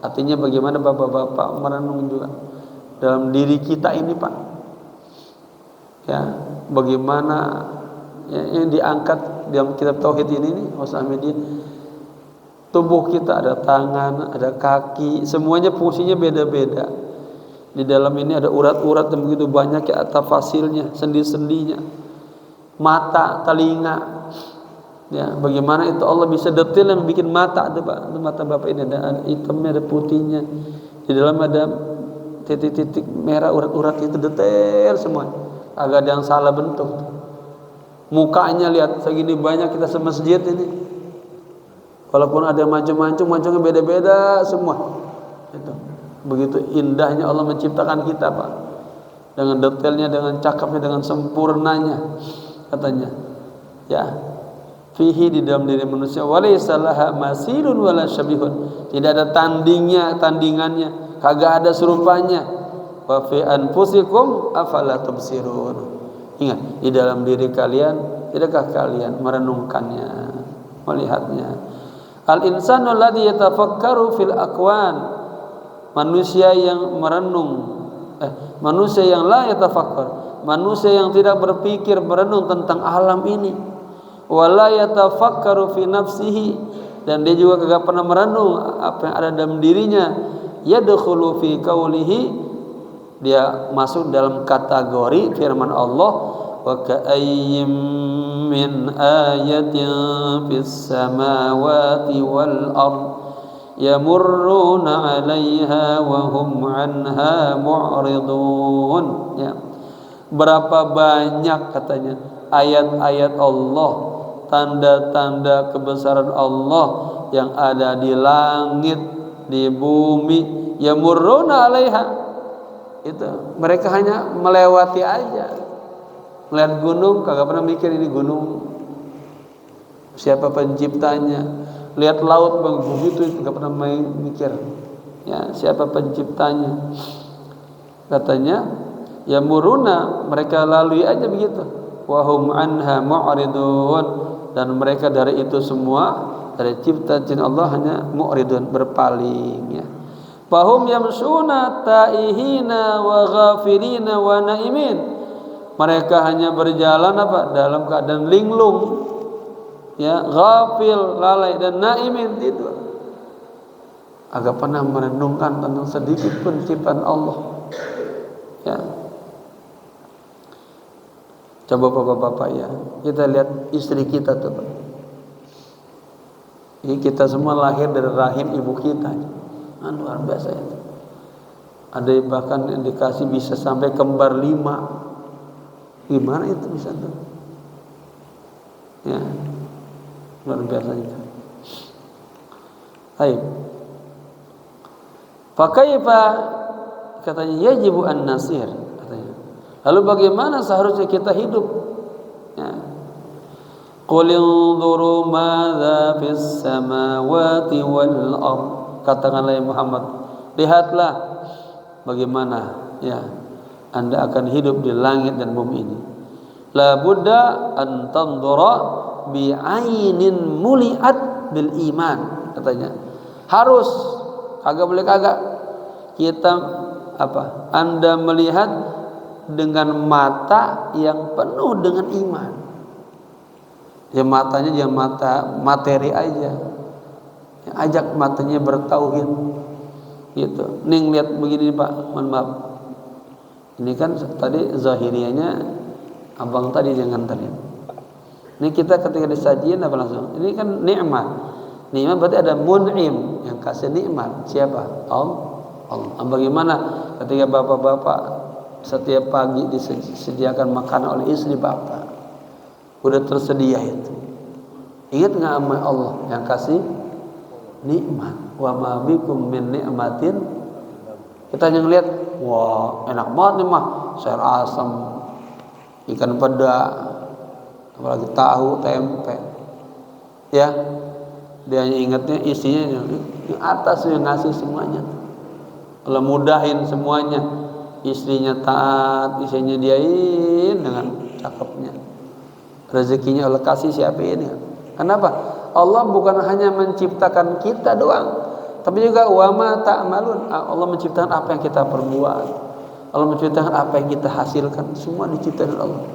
Artinya bagaimana bapak-bapak merenung juga dalam diri kita ini, Pak. Ya, bagaimana ya, yang diangkat dalam kitab tauhid ini nih, Ahmadiyah. Tubuh kita ada tangan, ada kaki, semuanya fungsinya beda-beda. Di dalam ini ada urat-urat yang begitu banyak ya, tafasilnya, sendi-sendinya, mata, telinga. Ya, bagaimana itu Allah bisa detail yang bikin mata, ada Pak, mata Bapak ini ada hitamnya, ada putihnya. Di dalam ada titik-titik merah, urat-urat itu detail semua. Agak ada yang salah bentuk. Mukanya lihat segini banyak kita semasjid ini. Walaupun ada macam-macam, macamnya beda-beda semua. Itu. Begitu indahnya Allah menciptakan kita, Pak. Dengan detailnya, dengan cakapnya, dengan sempurnanya. Katanya, ya, fihi, di dalam diri manusia, walaysa laha masilun wala syabihun. Tidak ada tandingannya, kagak ada serupanya. Wa fi anfusikum afala tubsirun. Ingat, di dalam diri kalian, tidakkah kalian merenungkannya, melihatnya? Al-insanu alladhi yatafakkaru fil akwan. Manusia yang merenung, manusia yang la yatafakkar, manusia yang tidak berpikir, merenung tentang alam ini. Wala yatafakkaru fi nafsihi, dan dia juga kagak pernah merenung apa yang ada dalam dirinya. Yadkhulu fi qaulihi, dia masuk dalam kategori firman Allah, wa ka'ayyim min ayatin fis samawati wal ard yamurruna 'alaiha wa hum 'anha mu'ridun. Ya. Berapa banyak katanya ayat-ayat Allah, tanda-tanda kebesaran Allah yang ada di langit, di bumi, yamurruna 'alaiha. Itu mereka hanya melewati aja. Melihat gunung kagak pernah mikir ini gunung siapa penciptanya. Lihat laut begitu kagak pernah mikir ya siapa penciptanya. Katanya ya muruna, mereka lalui aja begitu. Wa hum anha mu'ridun, dan mereka dari itu semua, dari ciptaan Allah hanya mu'ridun, berpaling ya. Fahum yamsuna taihina wa ghafirina wa naimin. Mereka hanya berjalan apa? Dalam keadaan linglung, ya, ghafil, lalai, dan naimin, tidur. Agak pernah merenungkan tentang sedikit pun ciptaan Allah. Ya. Coba bapak-bapak ya, kita lihat istri kita tuh. Ini kita semua lahir dari rahim ibu kita. Luar biasa itu. Ada yang bahkan yang dikasih bisa sampai kembar 5. Gimana itu bisa tuh? Ya, luar biasa itu. Baik. Fakaifa katanya yajibu an nasir katanya. Lalu bagaimana seharusnya kita hidup? Ya. Qul inzuru madza fis samawati wal ard. Katakanlah ya Muhammad, lihatlah bagaimana ya Anda akan hidup di langit dan bumi ini. La budda an tanzura bi ainin muliat bil iman katanya. Harus kagak boleh kagak kita Anda melihat dengan mata yang penuh dengan iman. Ya matanya jangan mata materi aja. Ya, ajak matanya bertauhid. Gitu. Ning lihat begini Pak, mohon maaf. Ini kan tadi zahirianya abang tadi jangan tadi. Ini kita ketika disajiin apa langsung? Ini kan nikmat. Nikmat berarti ada mun'im yang kasih nikmat. Siapa? Allah. Bagaimana ketika bapak-bapak setiap pagi disediakan makanan oleh istri bapak, udah tersedia itu. Ingat nggak sama Allah yang kasih nikmat? Wa ma bikum min ni'matin. Kita hanya ngelihat, wah enak banget nih mah, sayur asam, ikan peda, apalagi tahu, tempe. Ya, dia hanya ingatnya isinya yang atas yang ngasih semuanya. Allah mudahin semuanya. Istrinya taat, istrinya diain dengan cakepnya. Rezekinya Allah kasih siapa ini? Kenapa? Allah bukan hanya menciptakan kita doang, tapi juga wama ta'malun. Allah menciptakan apa yang kita perbuat. Allah menciptakan apa yang kita hasilkan. Semua diciptakan Allah.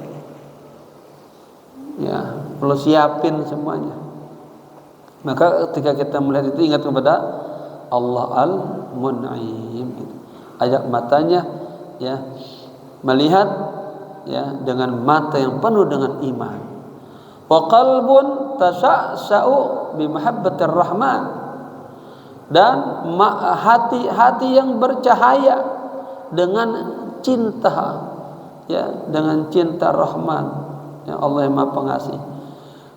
Ya, perlu siapin semuanya. Maka ketika kita melihat itu ingat kepada Allah Al-Mun'im. Ajak matanya ya melihat ya dengan mata yang penuh dengan iman. Wa qalbun tasa'sa'u bi mahabbatir rahman. Dan hati yang bercahaya dengan cinta ya dengan cinta Rahman yang Allah yang Maha Pengasih.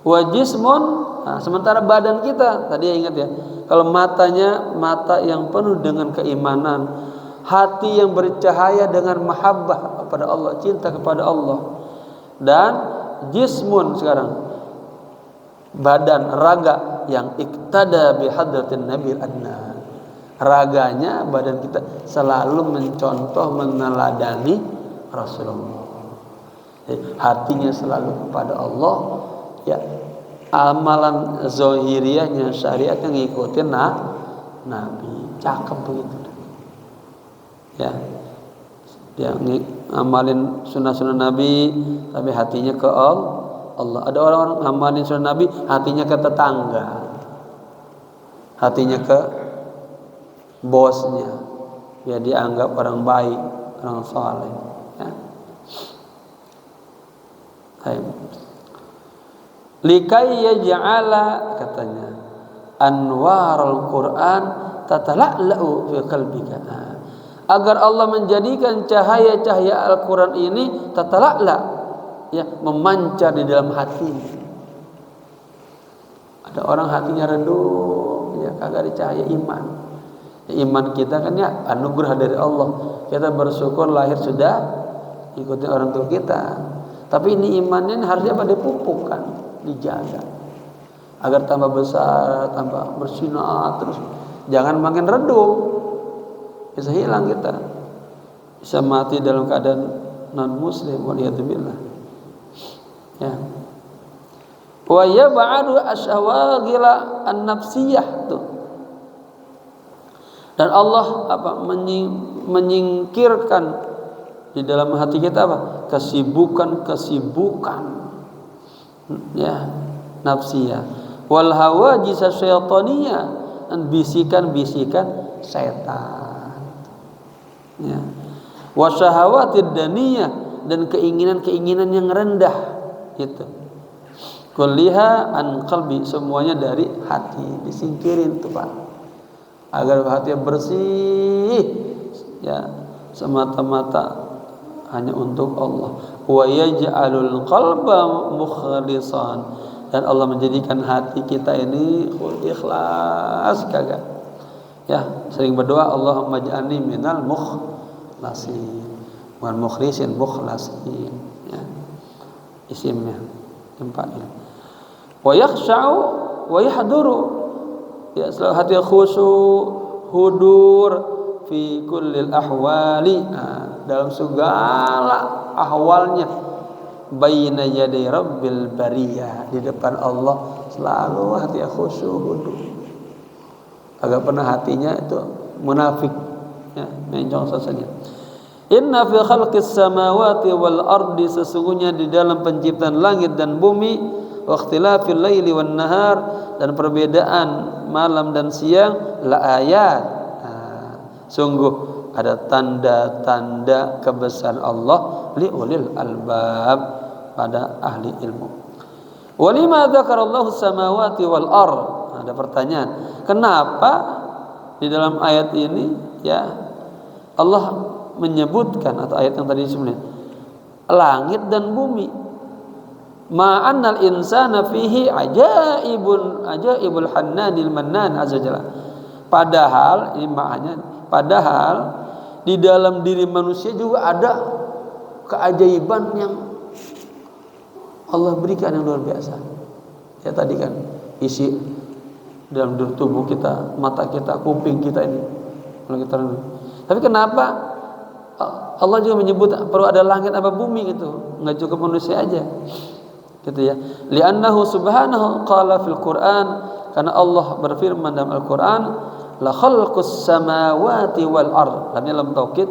Wa jismun, sementara badan kita tadi ingat ya, kalau matanya mata yang penuh dengan keimanan, hati yang bercahaya dengan mahabbah kepada Allah, cinta kepada Allah, dan jismun sekarang badan raga yang iktada bi hadratin nabil adna. Raganya badan kita selalu mencontoh meneladani Rasulullah. Hatinya selalu kepada Allah ya. Amalan zahiriyahnya syariat yang ngikutin Nabi. Cakep begitu. Ya. Dia ngamalin sunnah-sunnah Nabi tapi hatinya ke Allah. Ada orang-orang ngamalin sunnah Nabi hatinya ke tetangga, hatinya ke bosnya, biar dianggap orang baik, orang saleh. Ya. Likai yaj'ala katanya anwarul Quran tatala'la'u fi qalbika. Agar Allah menjadikan cahaya-cahaya Al-Quran ini tatala'la' ya memancar di dalam hati. Ada orang hatinya redup ya kagak ada cahaya iman. Ya, iman kita kan ya anugerah dari Allah. Kita bersyukur lahir sudah ikutin orang tua kita. Tapi ini imannya harusnya dipupukkan, dijaga agar tambah besar, tambah bersinar terus. Jangan makin redup. Bisa hilang kita. Bisa mati dalam keadaan non muslim waliyadzubillah. Ya. Wa yab'adu asyawagila an-nafsiyah tuh. Dan Allah menyingkirkan di dalam hati kita kesibukan ya nafsiyah wal hawajis syaitaniyah dan bisikan-bisikan setan ya wa syahawatid daniyah dan keinginan-keinginan yang rendah itu kulliha an qalbi, semuanya dari hati disingkirin tuh Pak, agar hati bersih ya semata-mata hanya untuk Allah. Wa yaj'alul qalba mukhlisan, dan Allah menjadikan hati kita ini ikhlas kagak ya, sering berdoa Allahumma ij'alni minal bukan mukhlisin, mukhlasin, ya. Isimnya tempatnya. Wa yakhsha'u wa yahduru, ya, selalu hati khusyuk, hudur fi kullil ahwali, dalam segala ahwalnya, baina yaday rabbil bariyah, di depan Allah selalu hati khusyuk, hudur. Agak pernah hatinya itu munafik, ya, mencong saja. Inna fi khalqis samawati wal ardi, sesungguhnya di dalam penciptaan langit dan bumi, wa ikhtilafil laili wan nahar, dan perbedaan malam dan siang, la ayat, sungguh ada tanda-tanda kebesaran Allah li ulil albab, pada ahli ilmu. Walima dzakarallahu samawati wal ard, ada pertanyaan, kenapa di dalam ayat ini, ya, Allah menyebutkan, atau ayat yang tadi sebelumnya, langit dan bumi, ma'annal insana fihi ajaibul hannanil mannan azza jalla. Padahal ini maknanya, padahal di dalam diri manusia juga ada keajaiban yang Allah berikan yang luar biasa. Ya, tadi kan isi dalam tubuh kita, mata kita, kuping kita ini. Tapi kenapa Allah juga menyebut perlu ada langit apa bumi gitu, nggak cukup manusia aja, gitu ya. Li'annahu subhanahu qala fil Qur'an, karena Allah berfirman dalam Al-Qur'an, la khalqus samawati wal ard, dalam taukid,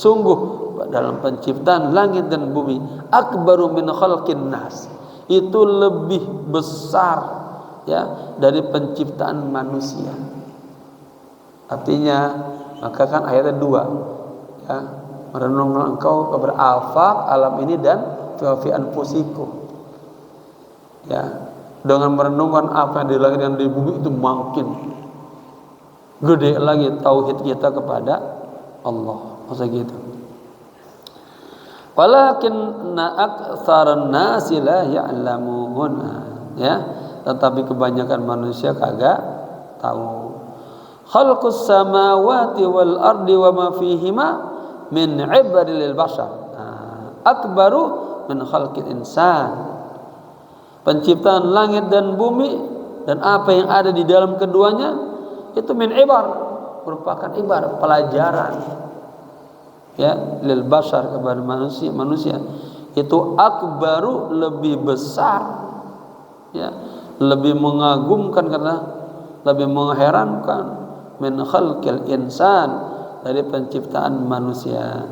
sungguh dalam penciptaan langit dan bumi, akbaru min khalqin nas, itu lebih besar, ya, dari penciptaan manusia. Artinya, maka kan ayatnya dua, ya, merenungkan engkau kepada afaq alam ini dan fi anfusikum, ya, dengan merenungkan apa yang di langit dan di bumi, itu makin gede lagi tauhid kita kepada Allah. Masa gitu. Walakinna aktsaran nasi la ya'lamun, ya, tetapi kebanyakan manusia kagak tahu. Khalqus samawati wal ardi wa ma fihima min ibri lil bashar, akbaru min khalqil insan. Penciptaan langit dan bumi dan apa yang ada di dalam keduanya itu min ibar, merupakan ibar, pelajaran, ya, lil bashar, kepada manusia itu akbaru, lebih besar, ya, lebih mengagumkan, karena lebih mengherankan, min khalqil insan, dari penciptaan manusia.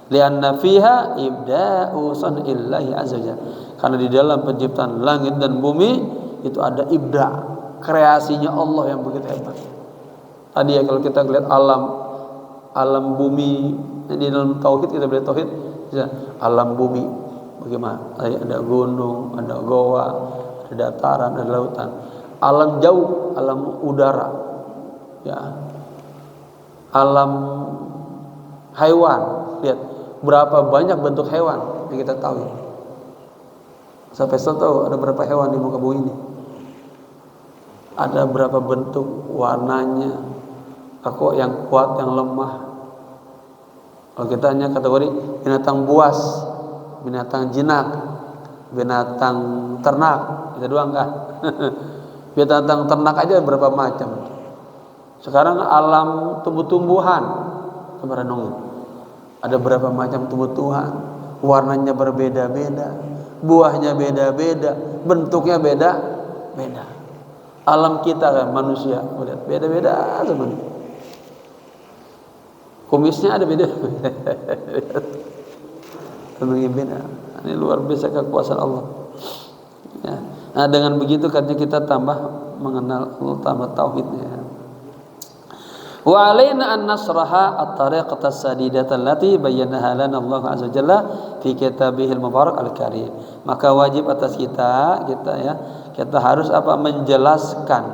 Lianna fiha ibda'u san'illahi azza wajalla, karena di dalam penciptaan langit dan bumi itu ada ibda', kreasinya Allah yang begitu hebat. Tadi ya, kalau kita lihat alam bumi di dalam tauhid, kita belajar tauhid, ya, alam bumi bagaimana? Ada gunung, ada goa, ada dataran, ada lautan. Alam jauh, alam udara, ya, alam hewan, lihat berapa banyak bentuk hewan yang kita tahu. Sampai tahu ada berapa hewan di muka bumi ini, ada berapa bentuk, warnanya, aku yang kuat, yang lemah. Kalau kita hanya kategori binatang buas, binatang jinak, binatang ternak, kita doang kan. Binatang ternak aja berapa macam. Sekarang alam tumbuh-tumbuhan, coba renungin. Ada berapa macam tumbuh-tumbuhan, warnanya berbeda-beda, buahnya beda-beda, bentuknya beda-beda. Alam kita kan manusia, lihat beda-beda teman. Kumisnya ada beda-beda. Beda. Ini luar biasa kekuasaan Allah. Ya. Nah, dengan begitu katanya kita tambah mengenal Allah, tambah tauhidnya. Wa alaina an nasraha at-tariqata as-sadidata allati bayyanaha lana Allah azza jalla fi kitabihil mubarak al-karim. Maka wajib atas kita ya, kita harus menjelaskan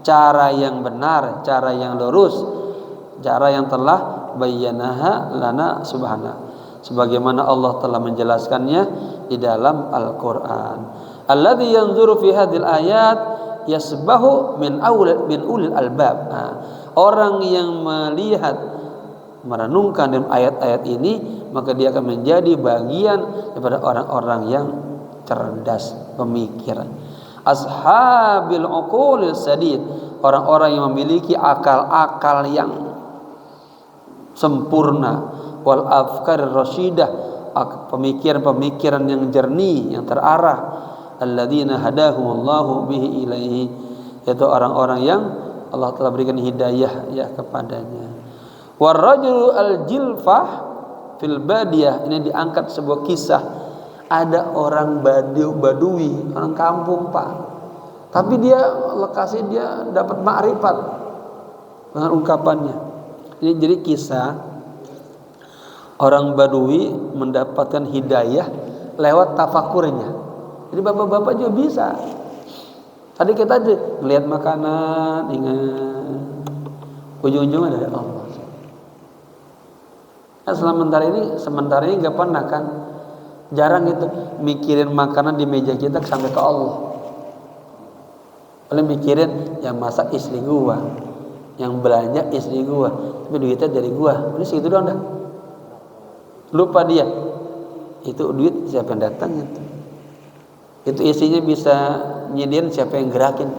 cara yang benar, cara yang lurus, cara yang telah bayyanaha lana subhanahu, sebagaimana Allah telah menjelaskannya di dalam Al-Qur'an. Alladzi yanzuru fi hadhil ayat yasbahu min ulil albab. Orang yang melihat merenungkan dalam ayat-ayat ini, maka dia akan menjadi bagian daripada orang-orang yang cerdas, pemikir. Ashabil uqulil sadid, orang-orang yang memiliki akal-akal yang sempurna, wal afkar rasyidah, pemikiran-pemikiran yang jernih, yang terarah. Alladzina hadahumullahu bihi ilaihi, yaitu orang-orang yang Allah telah berikan hidayah ya kepadanya. Warrajul al-jilfah fil badiyah, ini diangkat sebuah kisah. Ada orang badui, orang kampung Pak, tapi dia lokasi dia dapat makrifat dengan ungkapannya. Ini jadi kisah orang badui mendapatkan hidayah lewat tafakurnya. Jadi bapak-bapak juga bisa. Tadi kita aja melihat makanan, ingat ujung-ujungnya dari Allah. Nah, sementara ini nggak pernah kan, jarang itu mikirin makanan di meja kita sampai ke Allah. Paling mikirin yang masak istri gua, yang belanja istri gua, tapi duitnya dari gua. Ini segitu doang dah. Lupa dia. Itu duit siapa yang datang itu. Itu isinya bisa nyediain siapa yang gerakin.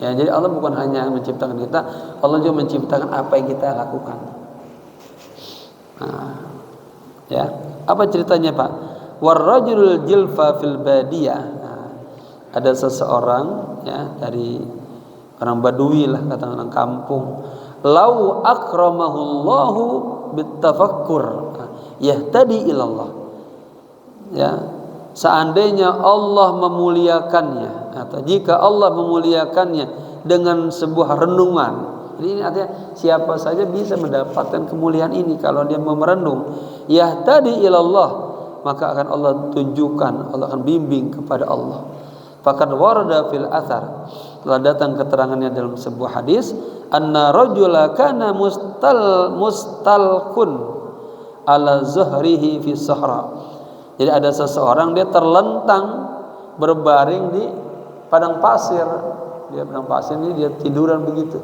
Ya, jadi Allah bukan hanya menciptakan kita, Allah juga menciptakan apa yang kita lakukan. Nah, ya, apa ceritanya Pak? Warrajulul jilfa fil badiyah. Nah, ada seseorang ya dari orang badui lah, kata orang kampung. Lau akramahullahu bitafakkur yahtadi ilallah. Ya, seandainya Allah memuliakannya, atau jika Allah memuliakannya dengan sebuah renungan. Jadi ini artinya siapa saja bisa mendapatkan kemuliaan ini kalau dia mau merenung. Yahtadi ilallah, maka akan Allah tunjukkan, Allah akan bimbing kepada Allah. Faqad warada fil athar, telah datang keterangannya dalam sebuah hadis, anna rajula kana mustalqun ala zuhrihi fi sahra. Jadi ada seseorang dia terlentang berbaring di padang pasir. Dia padang pasir ini dia tiduran begitu.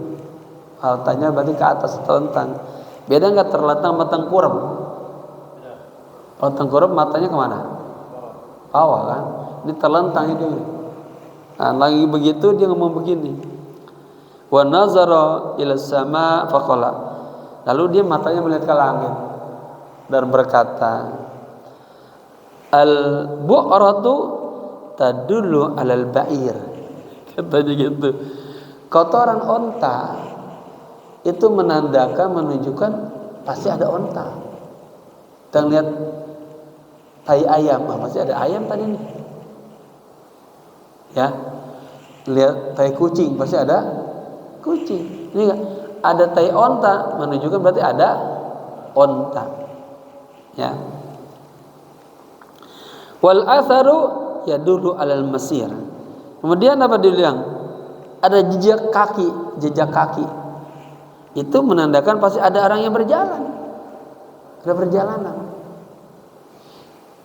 Haltanya berarti ke atas, terlentang. Beda nggak terlentang sama tengkurap? Kalau tengkurap matanya kemana? Bawah kan? Ini terlentang itu. Nah, lagi begitu dia ngomong begini. Wa nazara ila sama faqala. Lalu dia matanya melihat ke langit dan berkata, al-bu'ratu tadullu 'alal ba'ir. Katanya gitu. Kotoran onta itu menunjukkan pasti ada onta. Kita lihat tai ayam, pasti ada ayam tadi nih. Ya. Lihat tai kucing, pasti ada kucing. Ini enggak ada tai onta, menunjukkan berarti ada onta. Ya. Wal atharu yadullu alal masir. Kemudian apa dia bilang? Ada jejak kaki. Itu menandakan pasti ada orang yang berjalan. Ada perjalanan.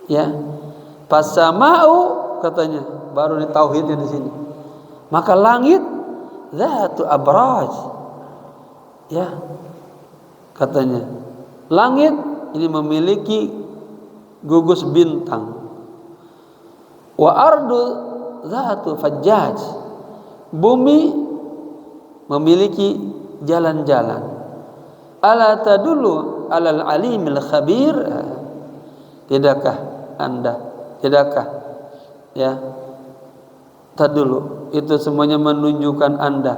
Ya. Fasama'u katanya, baru ini tauhidnya di sini. Maka langit zatu abraj. Ya. Katanya, langit ini memiliki gugus bintang. Wa ardu zatu fajjaj. Bumi memiliki jalan-jalan. Ala tadullu alal alimil khabir. Tidakkah ya, tadullu itu semuanya menunjukkan Anda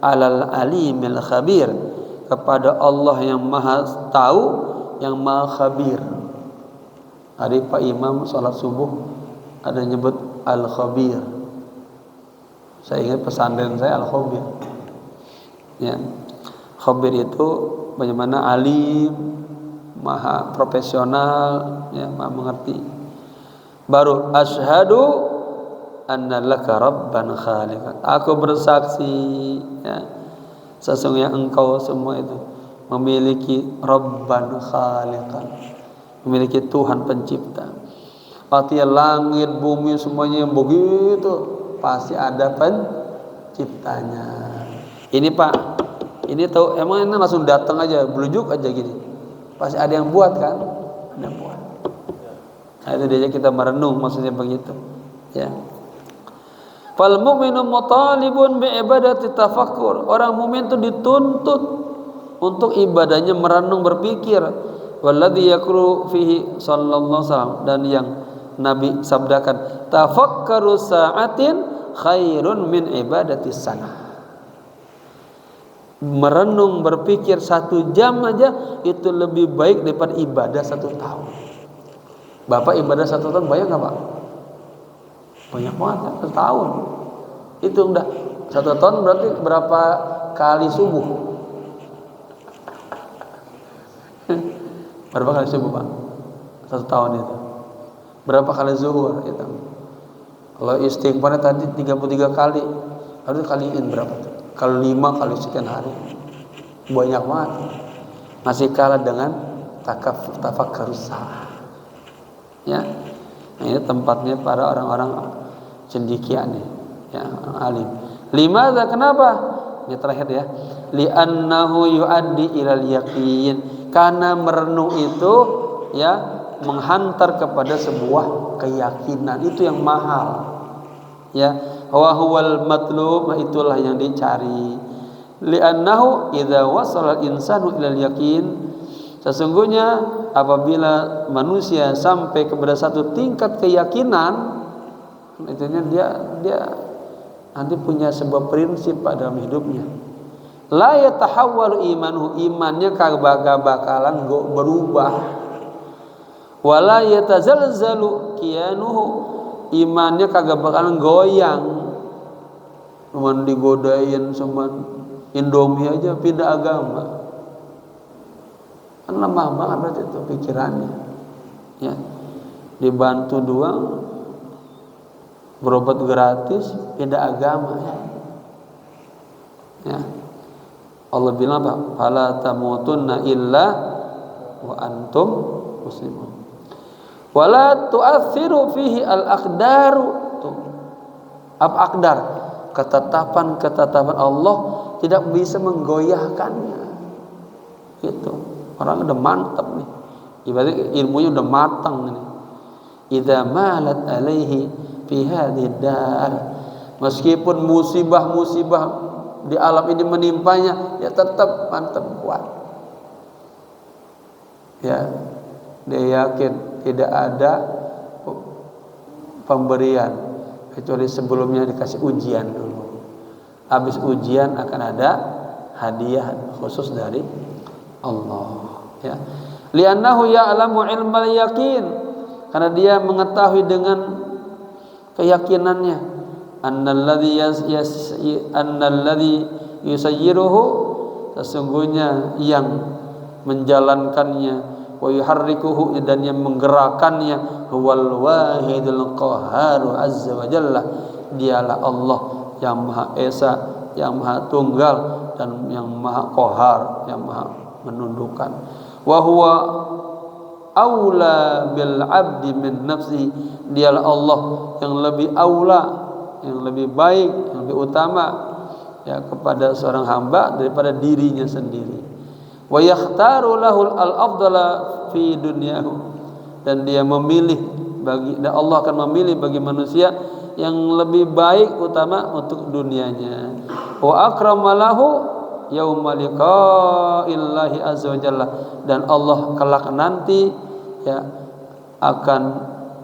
alal alimil khabir, kepada Allah yang maha tahu, yang maha khabir. Hari Pak Imam sholat subuh ada nyebut al-khabir. Saya ingat pesantren saya al-khabir. Ya. Khabir itu bagaimana alim, maha profesional, ya, maha mengerti. Baru asyhadu anna laka rabban khaliqan. Aku bersaksi, ya, sesungguhnya engkau semua itu memiliki rabban khaliqan, memiliki Tuhan pencipta. Artinya langit, bumi semuanya yang begitu pasti ada penciptanya. Ini Pak, Ini tahu emang ini langsung datang aja, belujuk aja gini. Pasti ada yang buat kan? Ada yang buat. Nah, itu dia kita merenung maksudnya begitu. Ya. Fal mu'minu mutalibun bi ibadati tafakkur. Orang mukmin itu dituntut untuk ibadahnya merenung berpikir. Walladzi yaqulu fihi sallallahu alaihi wasallam, dan yang Nabi sabdakan, tafakkaru sa'atin khairun min ibadati sana. Merenung berpikir 1 jam aja itu lebih baik daripada ibadah 1 tahun. Bapak ibadah 1 tahun banyak nggak Pak? Banyak banget kan? 1 tahun itu udah 1 tahun berarti berapa kali subuh? Berapa kali subuh Pak? 1 tahun itu berapa kali zuhur itu? Kalau istighfarnya tadi 33 kali, harus kaliin berapa tuh? Kalau 5 kali sekian hari, banyak banget. Masih kalah dengan tafakkurus sa'ah. Ya, nah, ini tempatnya para orang-orang cendekiaan nih, ya, alim. Limadza, kenapa? Ini terakhir ya. Li'annahu yu'addi ilal yaqin. Karena merenung itu ya menghantar kepada sebuah keyakinan, itu yang mahal. Ya, wa huwal matlub, itulah yang dicari. Li'annahu idza wasala al-insanu ilal yaqin, sesungguhnya apabila manusia sampai kepada satu tingkat keyakinan, itunya dia nanti punya sebuah prinsip pada dalam hidupnya. La yatahawwalu imanuhu, imannya kagak bakalan berubah. Wala yatazalzalu kiyanuhu, imannya kagak bakalan goyang. Cuman digodain sama Indomie aja pindah agama. Kan lemah banget berarti itu pikirannya. Ya. Dibantu doang, berobat gratis, pindah agama ya. Ya. Allah bilang apa? Fala tamutunna illa wa antum muslimun. Wala tu'athiru fihi al-aqdaru. Apa aqdar? Ketetapan Allah tidak bisa menggoyahkannya. Itu orang udah mantap nih, ibaratnya ilmunya udah matang nih. Idza malat alaihi fi hadhihi dar, meskipun musibah-musibah di alam ini menimpanya, ya tetap mantap kuat. Ya, dia yakin tidak ada pemberian kecuali sebelumnya dikasih ujian dulu. Habis ujian akan ada hadiah khusus dari Allah. Ya, li'annahu ya'lamu ilmal yakin, karena dia mengetahui dengan keyakinannya, annalladzi yusayyiruhu, sesungguhnya yang menjalankannya, wa yuharrikuhu, dan yang menggerakkannya, huwal wahidul qahharu azza wa jalla, dialah Allah yang maha esa, yang maha tunggal, dan yang maha qahhar, yang maha menundukkan. Wa huwa aula bil abdi min nafsi, dialah Allah yang lebih aula, yang lebih baik, yang lebih utama ya kepada seorang hamba daripada dirinya sendiri. Wa yakhtaru lahul al-afdala fi dunyahu, dan dia memilih dan Allah akan memilih bagi manusia yang lebih baik utama untuk dunianya. Wa akramalahu yauma liqa'illahi azza wa jalla, dan Allah kelak nanti ya akan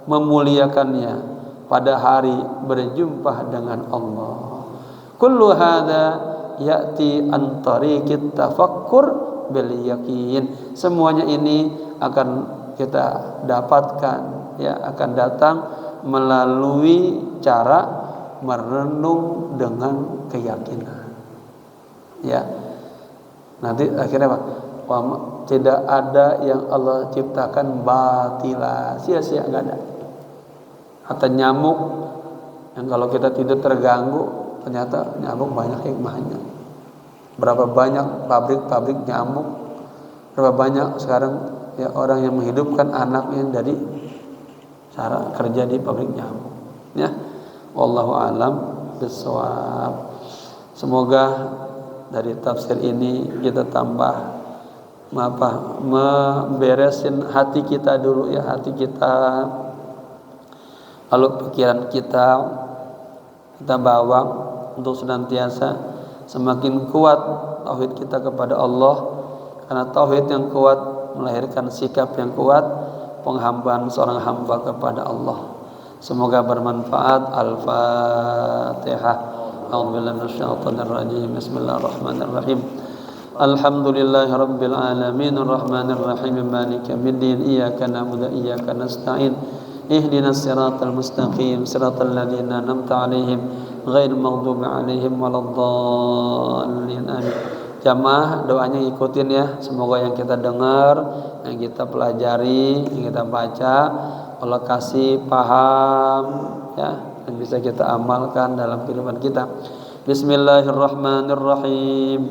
memuliakannya pada hari berjumpa dengan Allah. Kullu hadza ya'ti an tariqit tafakkur bil yaqin, semuanya ini akan kita dapatkan ya, akan datang melalui cara merenung dengan keyakinan. Ya, nanti akhirnya Pak, tidak ada yang Allah ciptakan batila, sia-sia, nggak ada. Atau nyamuk yang kalau kita tidur terganggu, ternyata nyamuk banyak hikmahnya. Berapa banyak pabrik-pabrik nyamuk, berapa banyak sekarang ya orang yang menghidupkan anaknya dari cara kerja di pabrik nyamuk. Ya, wallahu alam bissawab. Semoga dari tafsir ini kita tambah memberesin hati kita dulu ya, hati kita, lalu pikiran kita bawa untuk senantiasa semakin kuat tauhid kita kepada Allah, karena tauhid yang kuat melahirkan sikap yang kuat penghambaan seorang hamba kepada Allah. Semoga bermanfaat. Al-Fatihah. A'udzubillahi minasyaitonir rajim. Bismillahirrahmanirrahim. Alhamdulillahirabbil alamin arrahmanir rahim maliki yaumiddin iyyaka na'budu wa iyyaka nasta'in ihdinas siratal mustaqim siratal ladzina an'amta 'alaihim ghairil maghdubi 'alaihim waladdallin amin. Jamaah doanya ikutin ya, semoga yang kita dengar, yang kita pelajari, yang kita baca Allah kasih paham ya, dan bisa kita amalkan dalam kehidupan kita. Bismillahirrahmanirrahim.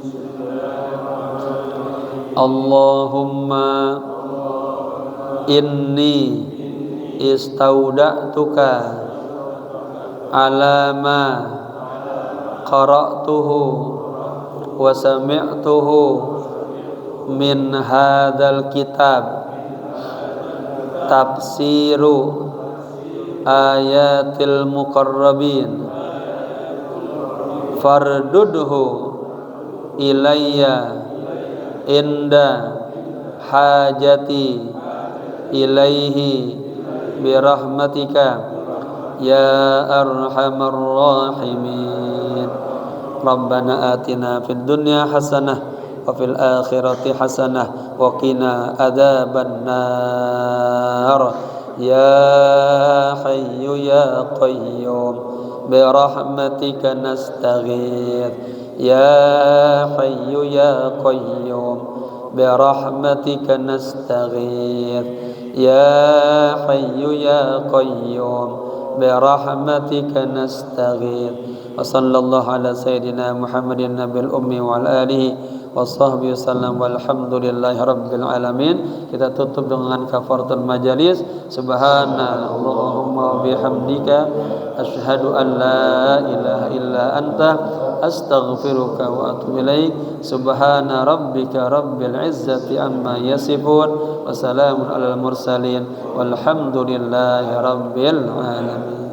Allahumma inni istauda'tuka ala ma qara'tuhu wa sami'tuhu min hadzal kitab tafsiru ayatil muqarrabin fardudhu ilayya inda hajati ilaihi birahmatika ya arhamar rahimin. Rabbana atina fid dunya hasanah wa fil akhirati hasanah wa qina adzaban nar. Ya hayyu ya qayyum birahmatika nastaghith. Ya hayyu ya qayyum birahmatika nastaghith. Ya hayyu ya qayyum birahmatika nastaghith. Wa sallallahu ala sayyidina Muhammadin nabiyil ummi wa ala alihi wa sahbihi wasallam walhamdulillahi rabbil alamin. Kita tutup dengan kafaratul majalis. Subhanallahumma wa bihamdika asyhadu an la ilaha illa anta astaghfiruka wa atubu ilaik. Subhana rabbika rabbil izzati amma yasifun wa salamun alal mursalin walhamdulillahi rabbil alamin.